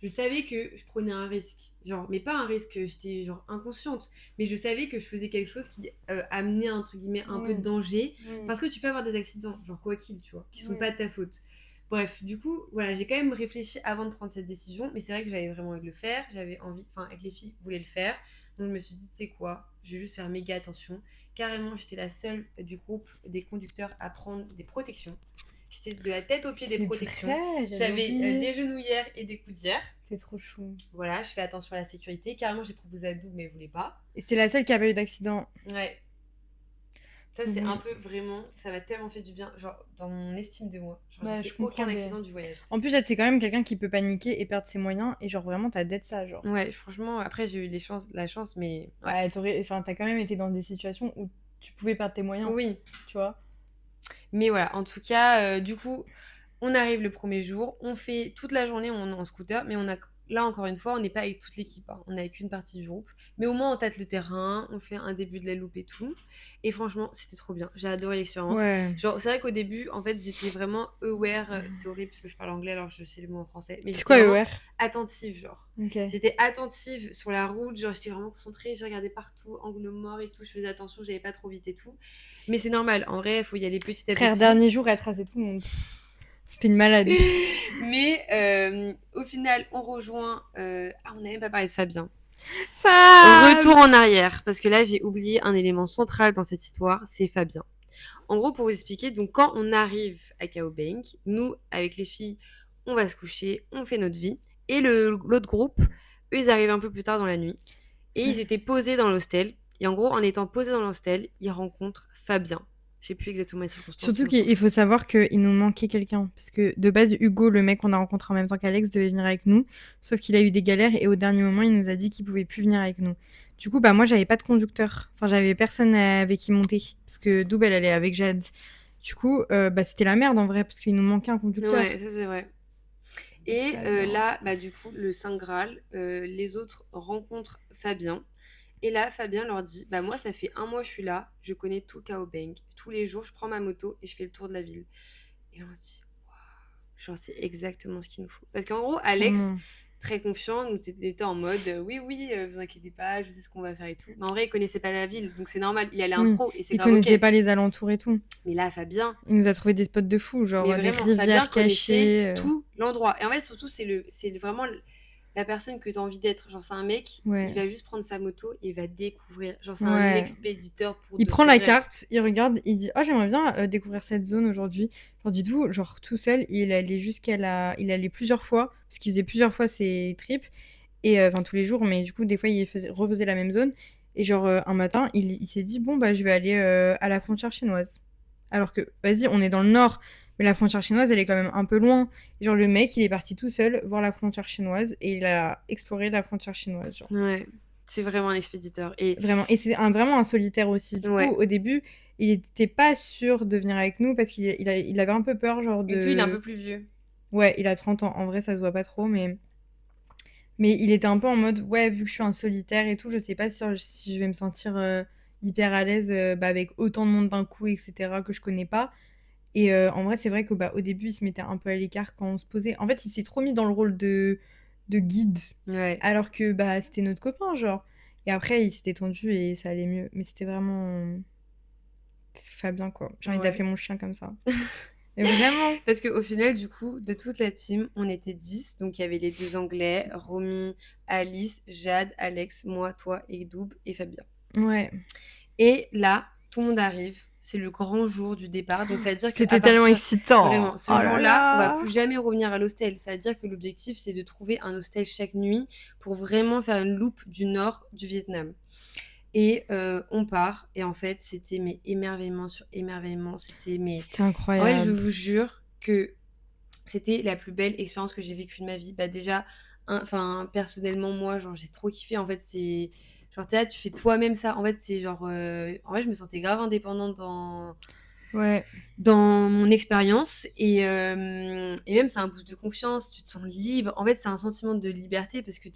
je savais que je prenais un risque. Genre, mais pas un risque, j'étais genre inconsciente. Mais je savais que je faisais quelque chose qui amenait, entre guillemets, un peu de danger. Parce que tu peux avoir des accidents, genre quoi qu'il, tu vois, qui sont pas de ta faute. Bref, du coup, voilà, j'ai quand même réfléchi avant de prendre cette décision, mais c'est vrai que j'avais vraiment envie de le faire, j'avais envie, enfin, avec les filles voulaient le faire, donc je me suis dit, tu sais quoi, je vais juste faire méga attention. Carrément, j'étais la seule du groupe des conducteurs à prendre des protections. J'étais de la tête aux pieds des protections. Vrai, J'avais des genouillères et des coudières. C'est trop chou. Voilà, je fais attention à la sécurité. Carrément, j'ai proposé à Doug, mais il voulait pas. Et c'est la seule qui a pas eu d'accident. Ouais. Ça, c'est un peu vraiment, ça m'a tellement fait du bien, genre dans mon estime de moi. Genre, Bah, j'ai je fait aucun comprends, mais- accident du voyage. En plus, Jade, c'est quand même quelqu'un qui peut paniquer et perdre ses moyens. Et genre, vraiment, t'as d'être ça, genre. Ouais, franchement, après, j'ai eu la chance, mais ouais. Ouais, t'as quand même été dans des situations où tu pouvais perdre tes moyens, Oui, tu vois. mais voilà, en tout cas, du coup, on arrive le premier jour, on fait toute la journée on est en scooter, mais là encore une fois, on n'est pas avec toute l'équipe, hein. On est avec une partie du groupe. Mais au moins, on tâte le terrain, on fait un début de la loupe et tout. Et franchement, c'était trop bien. J'ai adoré l'expérience. Ouais. Genre, c'est vrai qu'au début, en fait, j'étais vraiment aware. C'est horrible parce que je parle anglais, alors je sais le mot en français. Mais C'est j'étais quoi, vraiment ER? attentive, genre. Ok. J'étais attentive sur la route, genre j'étais vraiment concentrée, je regardais partout, angle mort et tout, je faisais attention, j'avais pas trop vite et tout. Mais c'est normal, en vrai, il faut y aller petit à Frère, petit. dernier jour, elle traçait tout le monde. C'était une malade. Mais au final, on rejoint. On n'a même pas parlé de Fabien. Fab Retour en arrière, parce que là, j'ai oublié un élément central dans cette histoire, c'est Fabien. En gros, pour vous expliquer, donc quand on arrive à Kao Bank, nous, avec les filles, on va se coucher, on fait notre vie. Et l'autre groupe, eux, ils arrivent un peu plus tard dans la nuit. Et ils étaient posés dans l'hostel. Et en gros, en étant posés dans l'hostel, ils rencontrent Fabien. Je sais plus exactement les circonstances. Surtout qu'il faut savoir qu'il nous manquait quelqu'un. Parce que de base, Hugo, le mec qu'on a rencontré en même temps qu'Alex, devait venir avec nous. Sauf qu'il a eu des galères et au dernier moment, il nous a dit qu'il pouvait plus venir avec nous. Du coup, bah moi, j'avais pas de conducteur. Enfin, j'avais personne avec qui monter. Parce que Doub, elle allait avec Jade. Du coup, bah c'était la merde en vrai, parce qu'il nous manquait un conducteur. Ouais, ça c'est vrai. Et là, bah, du coup, le Saint Graal, les autres rencontrent Fabien. Et là, Fabien leur dit, bah moi, ça fait 1 mois que je suis là, je connais tout Kaobeng. Tous les jours, je prends ma moto et je fais le tour de la ville. Et là, on se dit, waouh, genre, c'est exactement ce qu'il nous faut. Parce qu'en gros, Alex, très confiant, nous était en mode, oui, oui, vous inquiétez pas, je sais ce qu'on va faire et tout. Mais en vrai, il connaissait pas la ville, donc c'est normal, il allait impro et c'est Il grave ok. connaissait pas les alentours et tout. Mais là, Fabien, Il nous a trouvé des spots de fou, genre mais des vraiment, Fabien rivières connaissait cachées. tout l'endroit. Et en fait, surtout, c'est vraiment la personne que tu as envie d'être. Genre, c'est un mec, Ouais. il va juste prendre sa moto et il va découvrir. Genre, c'est Ouais. un expéditeur pour Il de prend la vrai. carte, il regarde, il dit « Oh, j'aimerais bien découvrir cette zone aujourd'hui. » Genre, dites-vous, genre tout seul, il allait il allait plusieurs fois, parce qu'il faisait plusieurs fois ses trips, et enfin tous les jours, mais du coup, des fois, il refaisait la même zone. Et genre, un matin, il s'est dit « Bon, bah, je vais aller à la frontière chinoise. » Alors que, vas-y, on est dans le nord, mais la frontière chinoise, elle est quand même un peu loin. Et genre, le mec, il est parti tout seul voir la frontière chinoise, et il a exploré la frontière chinoise, genre. Ouais, c'est vraiment un expéditeur. Et Vraiment. Et c'est vraiment un solitaire aussi. Du ouais. coup, au début, il était pas sûr de venir avec nous parce qu'il avait un peu peur, genre Et de... tout, il est un peu plus vieux. Ouais, il a 30 ans. En vrai, ça se voit pas trop, mais il était un peu en mode, ouais, vu que je suis un solitaire et tout, je sais pas si je vais me sentir hyper à l'aise avec autant de monde d'un coup, etc., que je connais pas. Et en vrai, c'est vrai que au début, il se mettait un peu à l'écart quand on se posait. En fait, il s'est trop mis dans le rôle de guide, Ouais. alors que c'était notre copain, genre. Et après, il s'est détendu et ça allait mieux. Mais c'était vraiment... C'est Fabien, quoi. J'ai envie d'appeler mon chien comme ça. Mais vraiment. Parce qu'au final, du coup, de toute la team, on était 10. Donc, il y avait les 2 Anglais, Romy, Alice, Jade, Alex, moi, toi, et Doub et Fabien. Ouais. Et là, tout le monde arrive. C'est le grand jour du départ. Donc, ça veut dire que C'était tellement excitant. Vraiment, ce jour-là, on va plus jamais revenir à l'hostel. Ça veut dire que l'objectif, c'est de trouver un hostel chaque nuit pour vraiment faire une loupe du nord du Vietnam. Et on part. Et en fait, c'était mes émerveillements sur émerveillements. C'était incroyable. En fait, je vous jure que c'était la plus belle expérience que j'ai vécue de ma vie. Bah déjà, personnellement, moi, genre, j'ai trop kiffé. En fait, c'est... Genre, t'es là, tu fais toi-même ça. En fait, c'est genre... En vrai, je me sentais grave indépendante dans mon expérience. Et même, c'est un boost de confiance. Tu te sens libre. En fait, c'est un sentiment de liberté parce que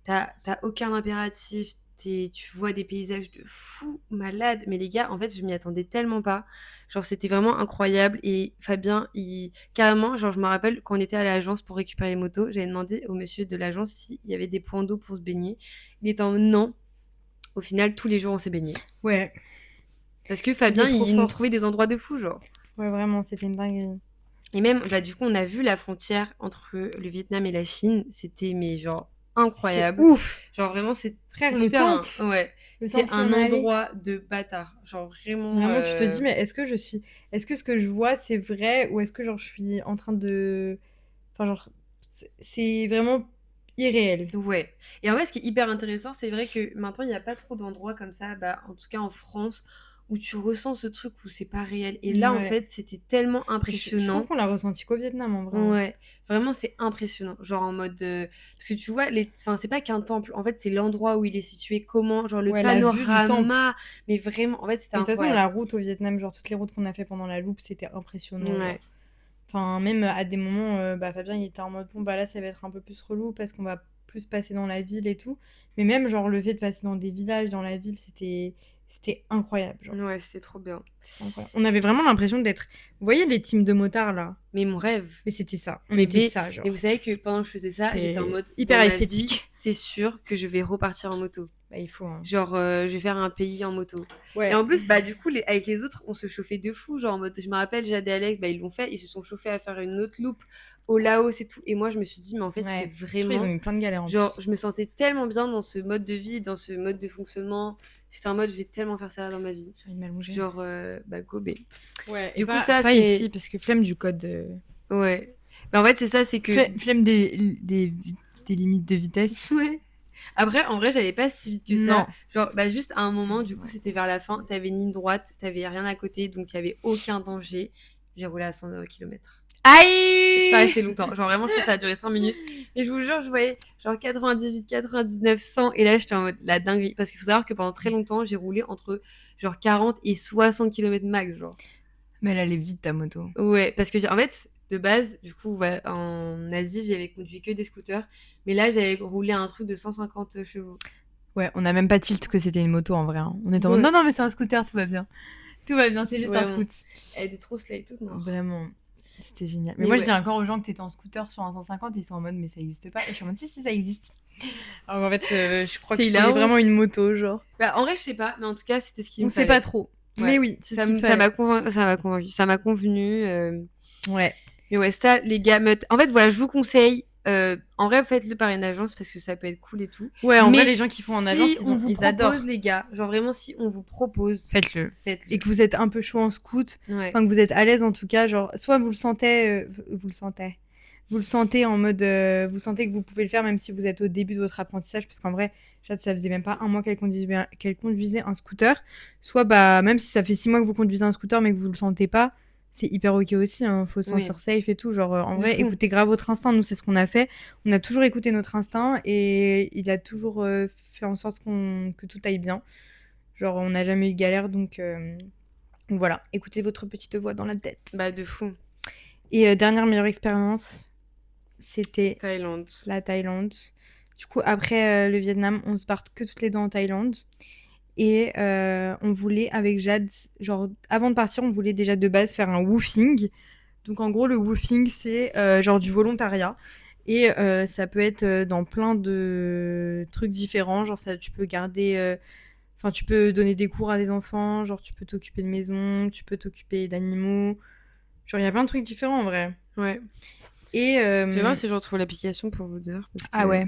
t'as aucun impératif. Tu vois des paysages de fou malade. Mais les gars, en fait, je m'y attendais tellement pas. Genre, c'était vraiment incroyable. Et Fabien, carrément, genre, je me rappelle quand on était à l'agence pour récupérer les motos, j'avais demandé au monsieur de l'agence s'il y avait des points d'eau pour se baigner. Il était en non. Au final, tous les jours, on s'est baigné. Ouais. Parce que Fabien, il nous trouvait des endroits de fou, genre. Ouais, vraiment, c'était une dinguerie. Et même, du coup, on a vu la frontière entre le Vietnam et la Chine. C'était, mais genre, incroyable. Ouf. Genre, vraiment, c'est Frère, le super, temple. Hein. Ouais. C'est un endroit de bâtard. Genre, vraiment... Vraiment, tu te dis, mais est-ce que ce que je vois, c'est vrai ou est-ce que, genre, je suis en train de... Enfin, genre, c'est vraiment irréel. Ouais. Et en vrai, ce qui est hyper intéressant, c'est vrai que maintenant, il n'y a pas trop d'endroits comme ça, en tout cas en France, où tu ressens ce truc où c'est pas réel. Et là, en Ouais. fait, c'était tellement Puis je trouve impressionnant. qu'on l'a ressenti qu'au Vietnam en vrai, hein. Ouais, vraiment, c'est impressionnant. Genre en mode, parce que tu vois, enfin, c'est pas qu'un temple. En fait, c'est l'endroit où il est situé, comment, genre le Ouais, la vue du temple. panorama. Mais vraiment, en fait, c'était Mais de toute façon, la incroyable. route au Vietnam, genre toutes les routes qu'on a fait pendant la loupe, c'était impressionnant, genre. Ouais. Enfin, même à des moments, bah, Fabien, il était en mode, bon, bah là, ça va être un peu plus relou parce qu'on va plus passer dans la ville et tout. Mais même, genre, le fait de passer dans des villages, dans la ville, c'était incroyable, genre. Ouais, c'était trop bien. C'était incroyable. On avait vraiment l'impression d'être... Vous voyez les teams de motards, là? Mais mon rêve. Mais c'était ça. On Mais était B, ça, genre. mais vous savez que pendant que je faisais ça, j'étais en C'était mode, hyper dans ma vie, esthétique. c'est sûr que je vais repartir en moto. Bah, il faut, hein. Genre, je vais faire un pays en moto. Ouais. Et en plus, bah, du coup, avec les autres, on se chauffait de fou. Genre, en mode, je me rappelle, Jade et Alex, bah, ils l'ont fait. Ils se sont chauffés à faire une autre loupe au Laos et tout. Et moi, je me suis dit, mais en fait, Ouais. c'est Je crois qu'ils ont vraiment. eu plein de galères en Genre, plus. je me sentais tellement bien dans ce mode de vie, dans ce mode de fonctionnement. J'étais en mode, je vais tellement faire ça dans ma vie. J'ai envie de m'allonger. Genre, bah, go, B. Ouais, Du et coup, pas, ça, pas c'est. ici, parce que flemme du code. Ouais. Bah, en fait, c'est ça, c'est que. Flemme des limites de vitesse. Ouais. Après, en vrai, j'allais pas si vite que Non. ça. Genre, bah, juste à un moment, du coup, c'était vers la fin. T'avais une ligne droite, t'avais rien à côté, donc il y avait aucun danger. J'ai roulé à 100 km. Je suis pas Aïe! restée longtemps. Genre, vraiment, je pense que ça a duré 5 minutes. Et je vous jure, je voyais genre 98, 99, 100. Et là, j'étais en mode la dinguerie. Parce qu'il faut savoir que pendant très longtemps, j'ai roulé entre genre 40 et 60 km max. Genre. Mais elle allait vite, ta moto. Ouais, parce que en fait, de base, du coup, ouais, en Asie, j'avais conduit que des scooters. Mais là, j'avais roulé un truc de 150 chevaux. Ouais, on n'a même pas tilt que c'était une moto en vrai, hein. On était en mode Ouais. non, mais c'est un scooter, tout va bien. Tout va bien, c'est juste un Vraiment. scoot. Elle était trop slay, toute noire. Vraiment. C'était génial. Mais Mais moi, ouais. je dis encore aux gens que t'étais en scooter sur un 150 et ils sont en mode mais ça existe pas. Et je suis en mode si, ça existe. Alors en fait, je crois que T'es c'est hilarante. vraiment une moto, genre. Bah, en vrai, je sais pas, mais en tout cas, c'était ce qu'il On me sait fallait. pas trop. Ouais. Mais oui, c'est ça ce qu'il te m'a fallait. convaincu. Ça m'a convenu. Ouais. Mais ouais, ça, les gars, en fait, voilà, je vous conseille. En vrai, faites-le par une agence parce que ça peut être cool et tout. Ouais, en mais vrai, les gens qui font en agence, si on vous ils propose, adorent. les gars, genre vraiment, si on vous propose, Faites-le. faites-le. Et que vous êtes un peu chaud en scoot, Ouais. enfin que vous êtes à l'aise en tout cas, genre soit vous le sentez, vous le sentez en mode, vous sentez que vous pouvez le faire même si vous êtes au début de votre apprentissage, parce qu'en vrai, Jade, ça faisait même pas un mois qu'elle conduisait un scooter, soit bah même si ça fait 6 mois que vous conduisez un scooter mais que vous le sentez pas, c'est hyper ok aussi, hein. Faut se sentir safe et tout, genre en De vrai, fou. écoutez grave votre instinct, nous c'est ce qu'on a fait, on a toujours écouté notre instinct et il a toujours fait en sorte que tout aille bien. Genre, on n'a jamais eu de galère, donc voilà, écoutez votre petite voix dans la tête. Bah, de fou. Et dernière meilleure expérience, c'était Thaïlande. la Thaïlande. Du coup, après le Vietnam, on se part que toutes les deux en Thaïlande. Et on voulait, avec Jade, genre, avant de partir, on voulait déjà de base faire un woofing. Donc, en gros, le woofing, c'est genre du volontariat. Et ça peut être dans plein de trucs différents. Genre, ça, tu peux garder... Enfin, tu peux donner des cours à des enfants, genre tu peux t'occuper de maison, tu peux t'occuper d'animaux. Genre, il y a plein de trucs différents en vrai. Ouais. Et. Je vais voir si je retrouve l'application pour vous dire. Parce que... Ah ouais.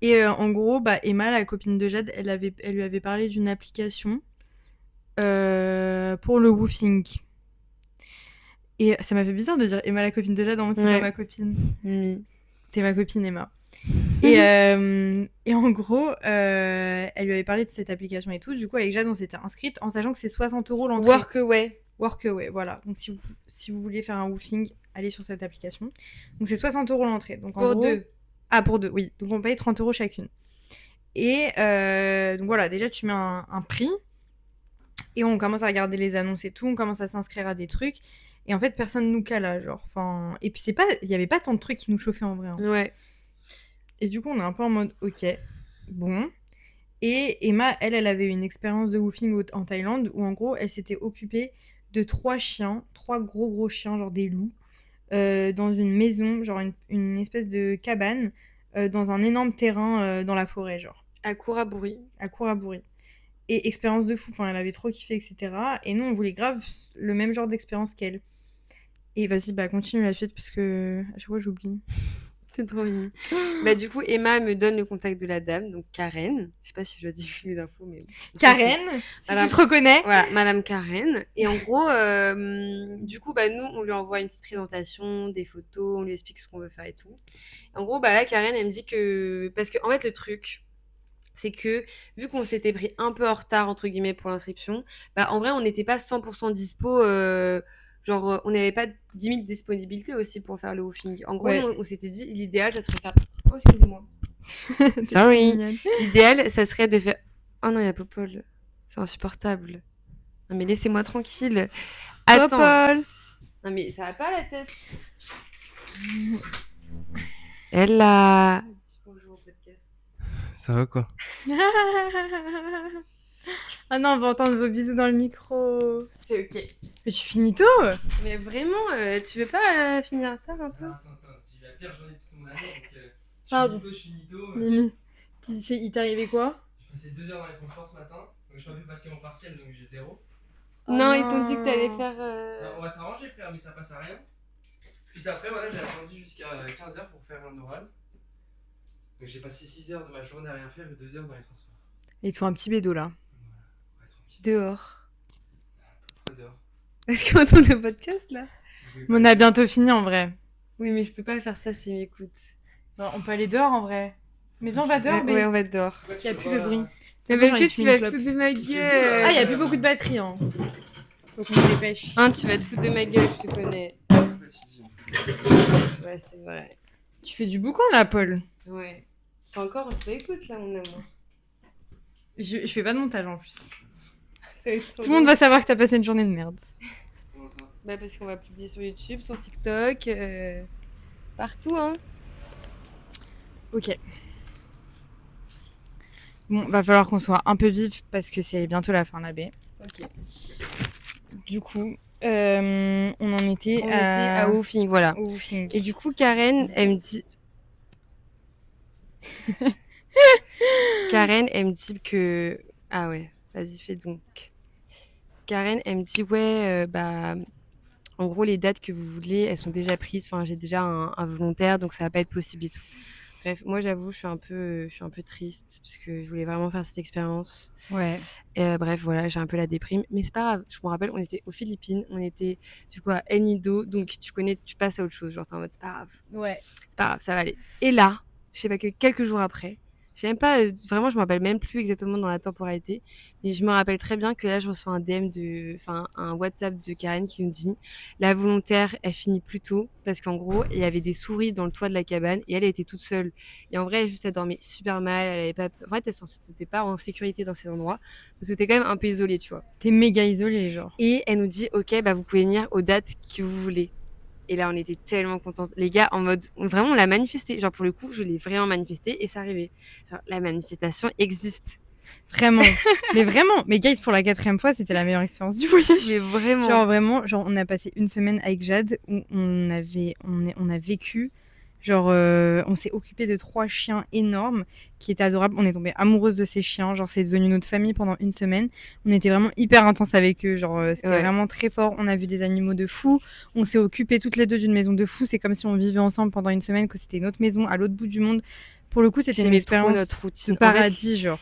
Et en gros, bah, Emma, la copine de Jade, elle lui avait parlé d'une application pour le woofing. Et ça m'a fait bizarre de dire Emma, la copine de Jade, en mode c'est pas ma copine. T'es ma copine, Emma. Et en gros, elle lui avait parlé de cette application et tout. Du coup, avec Jade, on s'était inscrite en sachant que c'est 60 € l'entrée. Workaway, voilà. Donc, si vous voulez faire un woofing, allez sur cette application. Donc, c'est 60 € l'entrée. Donc, pour deux. Ah, pour deux, oui. Donc, on paye 30 € chacune. Et donc, voilà, déjà, tu mets un prix. Et on commence à regarder les annonces et tout. On commence à s'inscrire à des trucs. Et en fait, personne nous cala, genre. Enfin... Et puis, il n'y avait pas tant de trucs qui nous chauffaient en vrai. Hein. Ouais. Et du coup, on est un peu en mode, ok, bon. Et Emma, elle avait une expérience de woofing en Thaïlande où, en gros, elle s'était occupée de 3 chiens, 3 gros chiens, genre des loups, dans une maison, genre une espèce de cabane, dans un énorme terrain dans la forêt, genre. À Kouraburi. Et expérience de fou, enfin, elle avait trop kiffé, etc. Et nous, on voulait grave le même genre d'expérience qu'elle. Et vas-y, bah, continue la suite parce que à chaque fois, j'oublie. C'est trop mignon. Bah, du coup, Emma me donne le contact de la dame, donc Karen. Je sais pas si je dois divulguer les infos, mais... Karen, si tu te reconnais. Voilà, Madame Karen. Et en gros, du coup, bah, nous, on lui envoie une petite présentation, des photos, on lui explique ce qu'on veut faire et tout. En gros, bah, là, Karen, elle me dit que... Parce que, en fait, le truc, c'est que vu qu'on s'était pris un peu en retard, entre guillemets, pour l'inscription, bah, en vrai, on n'était pas 100% dispo. On n'avait pas 10 000 disponibilités aussi pour faire le woofing. En gros, nous, Ouais. on s'était dit, l'idéal, ça serait faire. Oh, excusez-moi. T'es trop Sorry. mignonne. L'idéal, ça serait de faire. Oh non, il y a Popol. C'est insupportable. Non, mais laissez-moi tranquille. Attends. Popol. Non, mais ça va pas la tête. Elle a. Dis bonjour au podcast. Ça va quoi? Ah non, on va entendre vos bisous dans le micro. C'est ok. Mais tu finis tôt? Mais vraiment, tu veux pas finir tard un peu? Attends, j'ai eu la pire journée de toute mon année, donc Pardon. je suis nito. Mimi, il t'est arrivé quoi? J'ai passé 2 heures dans les transports ce matin, donc je n'ai pas pu passer mon partiel, donc j'ai 0. Oh Non, ils non. t'ont dit que t'allais faire. Alors, on va s'arranger frère, mais ça passe à rien. Puis après, voilà, j'ai attendu jusqu'à 15h pour faire un oral. Donc j'ai passé 6 heures de ma journée à rien faire et 2 heures dans les transports. Et il te faut un petit bédo là. Ouais, tranquille. Dehors. Pourquoi dehors? Est-ce qu'on entend le podcast là? Mais on a bientôt fini en vrai. Oui, mais je peux pas faire ça s'ils m'écoutent. Bon, on peut aller dehors en vrai. Mais viens, on va dehors. Ouais, on va être dehors. Pourquoi tu Il y a peux plus pas- de bruit. Mais toute façon, parce j'en ai que tu fini vas une te clope. foutre de ma beau, là. gueule. Ah, il y a plus beaucoup de batterie hein. Faut qu'on se dépêche. Hein, tu vas te foutre de ma gueule, je te connais. Pourquoi tu dis, Ouais, c'est vrai. Tu fais du boucan là, Paul. Ouais. Enfin, encore, on se réécoute là, mon amour. Je fais pas de montage en plus. Tout Tout le monde va savoir que t'as passé une journée de merde. Comment ça? Bah, parce qu'on va publier sur YouTube, sur TikTok, partout, hein. Ok. Bon, va falloir qu'on soit un peu vif parce que c'est bientôt la fin de la baie. Ok. Du coup, on en était On était à woofing, voilà. au woofing. Et du coup, Karen, elle me dit. Karen, elle me dit que. Ah ouais, vas-y, fais donc. Karen, elle me dit, ouais, bah. En gros, les dates que vous voulez, elles sont déjà prises. Enfin, j'ai déjà un volontaire, donc ça va pas être possible et tout. Bref, moi, j'avoue, je suis un peu triste parce que je voulais vraiment faire cette expérience. Ouais. Bref, voilà, j'ai un peu la déprime. Mais c'est pas grave, je me rappelle, on était aux Philippines, on était du coup à El Nido, donc tu connais, tu passes à autre chose. Genre, t'es en mode, c'est pas grave, Ouais. c'est pas grave, ça va aller. Et là, je sais pas que quelques jours après, je sais même pas, vraiment, je me rappelle même plus exactement dans la temporalité, mais je me rappelle très bien que là, je reçois un WhatsApp de Karen qui me dit la volontaire, elle finit plus tôt parce qu'en gros, il y avait des souris dans le toit de la cabane et elle était toute seule. Et en vrai, juste, elle dormait super mal, elle avait pas, en fait, elle n'était pas en sécurité dans ces endroits parce que t'es quand même un peu isolée, tu vois. T'es méga isolée, genre. Et elle nous dit, ok, bah vous pouvez venir aux dates que vous voulez. Et là, on était tellement contentes. Les gars, en mode, vraiment, on l'a manifesté. Genre, pour le coup, je l'ai vraiment manifesté et ça arrivait. Genre, la manifestation existe. Vraiment. Mais vraiment. Mais guys, pour la 4e fois, c'était la meilleure expérience du voyage. Mais vraiment. Genre vraiment, genre on a passé une semaine avec Jade où on a vécu, genre on s'est occupé de 3 chiens énormes qui étaient adorables. On est tombé amoureuse de ces chiens, genre c'est devenu notre famille pendant une semaine. On était vraiment hyper intense avec eux, genre c'était Ouais. vraiment très fort. On a vu des animaux de fou. On s'est occupé toutes les deux d'une maison de fou. C'est comme si on vivait ensemble pendant une semaine, que c'était notre maison à l'autre bout du monde. Pour le coup, c'était une J'aimais trop expérience notre routine. de paradis, genre.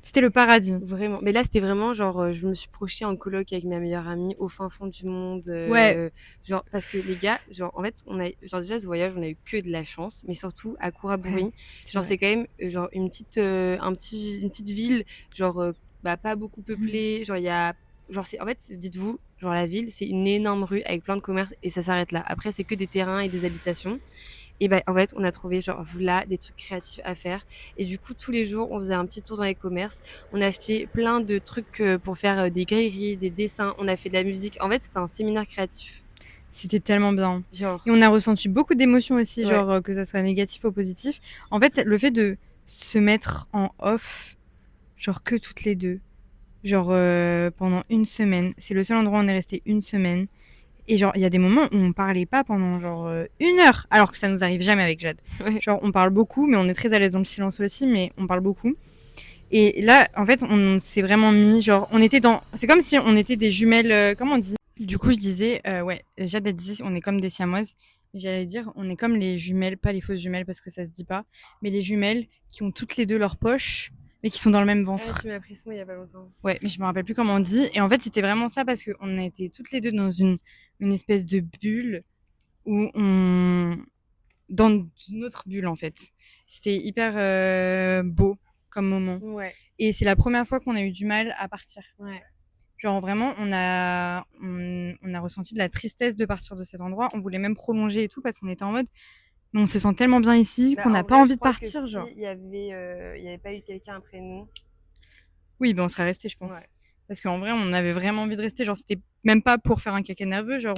C'était le paradis. Vraiment. Mais là, c'était vraiment genre, je me suis projetée en coloc avec ma meilleure amie au fin fond du monde. Ouais. Genre, parce que les gars, genre, en fait, genre, déjà, ce voyage, on a eu que de la chance, mais surtout à Kouraburi. Genre, vrai. c'est quand même, genre, une petite ville, genre, bah, pas beaucoup peuplée. Genre, il y a, genre, en fait, dites-vous, genre, la ville, c'est une énorme rue avec plein de commerces et ça s'arrête là. Après, c'est que des terrains et des habitations. Et bah, en fait, on a trouvé genre là des trucs créatifs à faire. Et du coup, tous les jours, on faisait un petit tour dans les commerces. On a acheté plein de trucs pour faire des grilleries, des dessins. On a fait de la musique. En fait, c'était un séminaire créatif. C'était tellement bien. Genre. Et on a ressenti beaucoup d'émotions aussi, Ouais. genre que ça soit négatif ou positif. En fait, le fait de se mettre en off, genre que toutes les deux, genre pendant une semaine, c'est le seul endroit où on est resté une semaine. Et genre, il y a des moments où on parlait pas pendant genre 1 heure, alors que ça nous arrive jamais avec Jade. Ouais. Genre, on parle beaucoup, mais on est très à l'aise dans le silence aussi, mais on parle beaucoup. Et là, en fait, on s'est vraiment mis, genre, on était dans. C'est comme si on était des jumelles, comment on dit? Du coup, je disais, ouais, Jade, elle disait, on est comme des siamoises. J'allais dire, on est comme les jumelles, pas les fausses jumelles parce que ça se dit pas, mais les jumelles qui ont toutes les deux leur poche, mais qui sont dans le même ventre. Tu m'as appris ce mot il y a pas longtemps. Ouais, mais je me rappelle plus comment on dit. Et en fait, c'était vraiment ça parce qu'on était toutes les deux dans une espèce de bulle où on. Dans une autre bulle, en fait. C'était hyper beau comme moment. Ouais. Et c'est la première fois qu'on a eu du mal à partir. Ouais. Genre vraiment, on a ressenti de la tristesse de partir de cet endroit. On voulait même prolonger et tout parce qu'on était en mode, mais on se sent tellement bien ici qu'on n'a pas envie de partir, genre. Il y avait pas eu quelqu'un après nous. Oui, ben on serait resté, je pense. Ouais. Parce qu'en vrai, on avait vraiment envie de rester. Genre, c'était même pas pour faire un caca nerveux. Genre,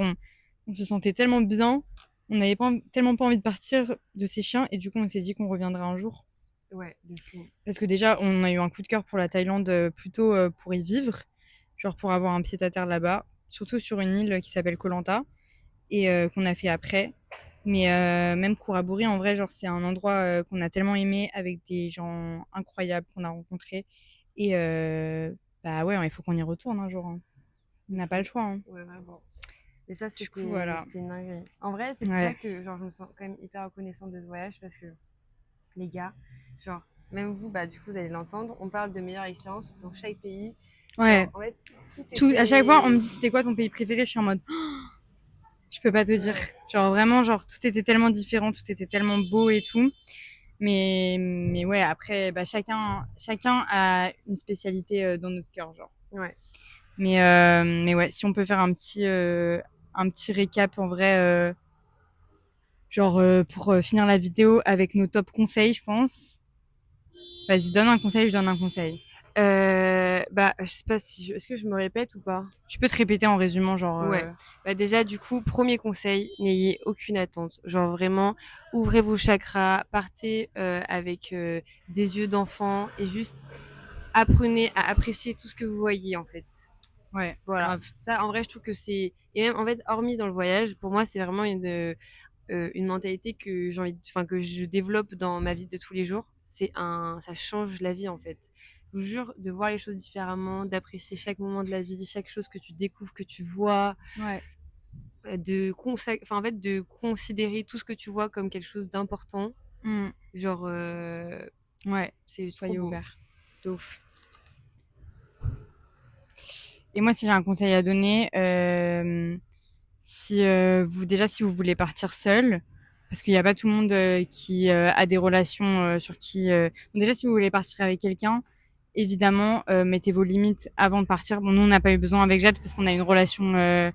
on se sentait tellement bien. On n'avait tellement pas envie de partir de ces chiens. Et du coup, on s'est dit qu'on reviendrait un jour. Ouais, de fou. Parce que déjà, on a eu un coup de cœur pour la Thaïlande plutôt pour y vivre. Genre, pour avoir un pied-à-terre là-bas. Surtout sur une île qui s'appelle Koh Lanta. Et qu'on a fait après. Mais même Kuraburi, en vrai, genre, c'est un endroit qu'on a tellement aimé avec des gens incroyables qu'on a rencontrés. Et bah ouais, il faut qu'on y retourne un jour. Hein. On n'a pas le choix. Hein. Ouais, vraiment. Et ça, Du coup, voilà. c'était une dinguerie. En vrai, c'est pour Ouais. ça que genre, je me sens quand même hyper reconnaissante de ce voyage parce que les gars, genre, même vous, bah, du coup, vous allez l'entendre, on parle de meilleures expériences dans chaque pays. Ouais. Genre, en fait, À chaque fois, on me dit c'était quoi ton pays préféré, je suis en mode je peux pas te dire. Genre vraiment, genre tout était tellement différent, tout était tellement beau et tout. Mais ouais, après, bah, chacun a une spécialité dans notre cœur, genre. Ouais. Mais ouais, si on peut faire un petit récap en vrai, genre pour finir la vidéo avec nos top conseils, je pense. Vas-y, donne un conseil, je donne un conseil. Bah, je sais pas si est-ce que je me répète ou pas? Tu peux te répéter en résumant, genre. Ouais. Bah déjà, du coup, premier conseil, n'ayez aucune attente. Genre vraiment, ouvrez vos chakras, partez avec des yeux d'enfant et juste apprenez à apprécier tout ce que vous voyez en fait. Ouais, Voilà. grave. Ça, en vrai, je trouve que c'est et même en fait, hormis dans le voyage, pour moi, c'est vraiment une mentalité que que je développe dans ma vie de tous les jours. Ça change la vie en fait. Je vous jure de voir les choses différemment, d'apprécier chaque moment de la vie, chaque chose que tu découvres, que tu vois, Ouais. de considérer tout ce que tu vois comme quelque chose d'important. Mm. Genre, Ouais, c'est trop soyez beau. ouverts. De ouf. Et moi, si j'ai un conseil à donner, si vous voulez partir seul, parce qu'il n'y a pas tout le monde qui a des relations sur qui. Bon, déjà, si vous voulez partir avec quelqu'un, évidemment, mettez vos limites avant de partir. Bon, nous, on n'a pas eu besoin avec Jade parce qu'on a une relation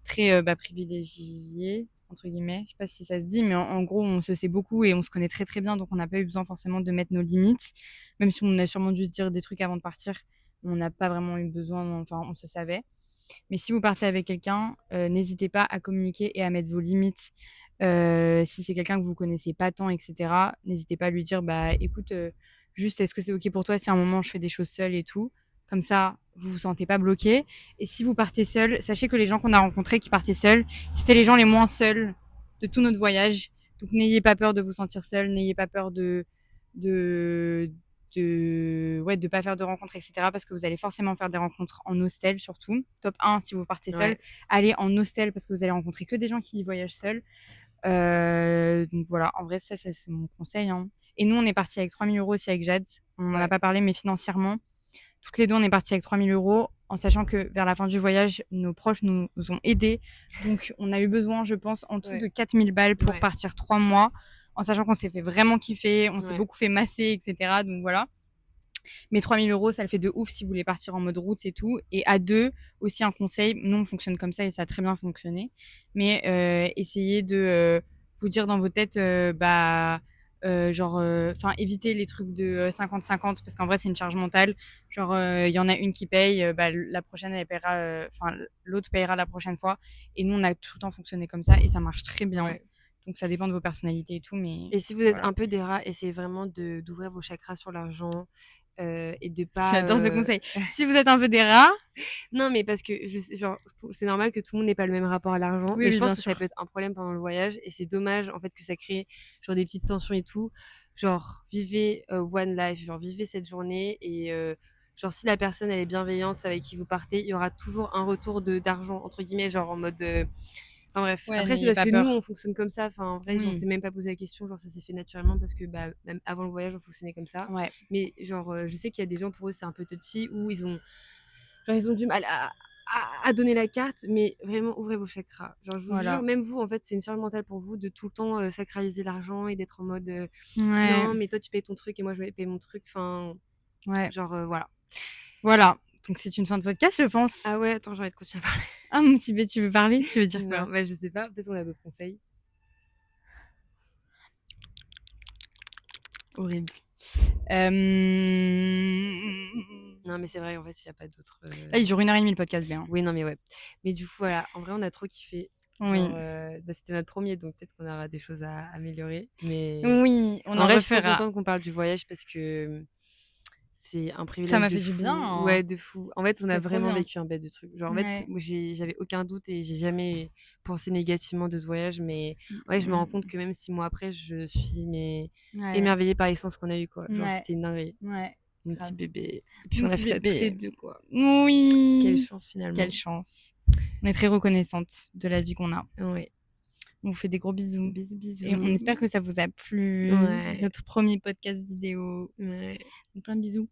très privilégiée, entre guillemets. Je sais pas si ça se dit, mais en gros, on se sait beaucoup et on se connaît très très bien, donc on n'a pas eu besoin forcément de mettre nos limites, même si on a sûrement dû se dire des trucs avant de partir. On n'a pas vraiment eu besoin, enfin, on se savait. Mais si vous partez avec quelqu'un, n'hésitez pas à communiquer et à mettre vos limites. Si c'est quelqu'un que vous connaissez pas tant, etc., n'hésitez pas à lui dire, bah écoute, juste est-ce que c'est ok pour toi si à un moment je fais des choses seule et tout. Comme ça, vous vous sentez pas bloqué. Et si vous partez seul, sachez que les gens qu'on a rencontrés qui partaient seuls, c'était les gens les moins seuls de tout notre voyage. Donc n'ayez pas peur de vous sentir seul, n'ayez pas peur de pas faire de rencontres, etc. Parce que vous allez forcément faire des rencontres en hostel, surtout. Top 1, si vous partez seul, allez en hostel parce que vous allez rencontrer que des gens qui voyagent seuls. Donc voilà, en vrai, ça c'est mon conseil. Hein. Et nous, on est partis avec 3 000 € aussi avec Jade. On n'en a pas parlé, mais financièrement, toutes les deux, on est partis avec 3 000 € en sachant que vers la fin du voyage, nos proches nous ont aidés. Donc, on a eu besoin, je pense, en tout de 4 000 balles pour partir 3 mois, en sachant qu'on s'est fait vraiment kiffer, on s'est beaucoup fait masser, etc. Donc voilà. Mais 3 000 €, ça le fait de ouf si vous voulez partir en mode route et tout. Et à deux, aussi un conseil, nous on fonctionne comme ça et ça a très bien fonctionné. Mais essayez de vous dire dans vos têtes, éviter les trucs de 50-50 parce qu'en vrai c'est une charge mentale. Genre il y en a une qui paye, la prochaine elle paiera, l'autre payera la prochaine fois. Et nous on a tout le temps fonctionné comme ça et ça marche très bien. Ouais. Donc ça dépend de vos personnalités et tout. Mais et si vous êtes un peu des rats, essayez vraiment d'ouvrir vos chakras sur l'argent. Et de pas. J'adore ce conseil. Si vous êtes un peu des rats. Non, mais parce que c'est normal que tout le monde n'ait pas le même rapport à l'argent. Oui, mais je pense que sûr. ça peut être un problème pendant le voyage. Et c'est dommage en fait que ça crée genre des petites tensions et tout. Genre, vivez one life. Genre, vivez cette journée. Et genre, si la personne elle est bienveillante avec qui vous partez, il y aura toujours un retour d'argent, entre guillemets, genre en mode. Enfin bref, après c'est parce que nous on fonctionne comme ça, enfin en vrai on s'est même pas posé la question, genre ça s'est fait naturellement parce que même avant le voyage on fonctionnait comme ça. Mais genre je sais qu'il y a des gens pour eux c'est un peu touchy ou ils ont du mal à donner la carte, mais vraiment, ouvrez vos chakras. Genre, je vous Voilà. jure, même vous, en fait, c'est une charge mentale pour vous de tout le temps sacraliser l'argent et d'être en mode Ouais. non, mais toi, tu payes ton truc et moi, je vais payer mon truc. Enfin, Ouais. genre, voilà. Voilà. Donc, c'est une fin de podcast, je pense. Ah ouais, attends, j'ai envie de continuer à parler. Ah, mon petit B, tu veux parler? Tu veux dire quoi? Non, bah, je sais pas, peut-être on a d'autres conseils. Horrible. Non, mais c'est vrai, en fait, il n'y a pas d'autres. Là, il dure 1h30 le podcast, bien. Oui, non, mais ouais. Mais du coup, voilà, en vrai, on a trop kiffé. Oui. Genre, bah, c'était notre premier, donc peut-être qu'on aura des choses à améliorer. Mais Oui, on en en vrai, je suis trop refera. contente qu'on parle du voyage parce que c'est un privilège Ça m'a de fait du fou. bien, hein. Ouais, de fou. En fait, on a C'était trop vraiment bien. vécu un bête de trucs. Genre, en fait, Ouais. moi, j'avais aucun doute et j'ai jamais pensé négativement de ce voyage. Mais ouais, je me rends compte que même 6 mois après, je suis Ouais. émerveillée par l'expérience qu'on a eue, quoi. Genre, Ouais. c'était une dinguerie. Ouais. Mon Grave. petit bébé. Et puis, Mon on a petit fait ça toutes les bébé. deux, quoi. Oui. Quelle chance, finalement. Quelle chance. On est très reconnaissante de la vie qu'on a. Ouais. On vous fait des gros bisous. Bisous, bisous. Et on espère que ça vous a plu. Ouais. Notre premier podcast vidéo. Ouais. Donc, plein de bisous.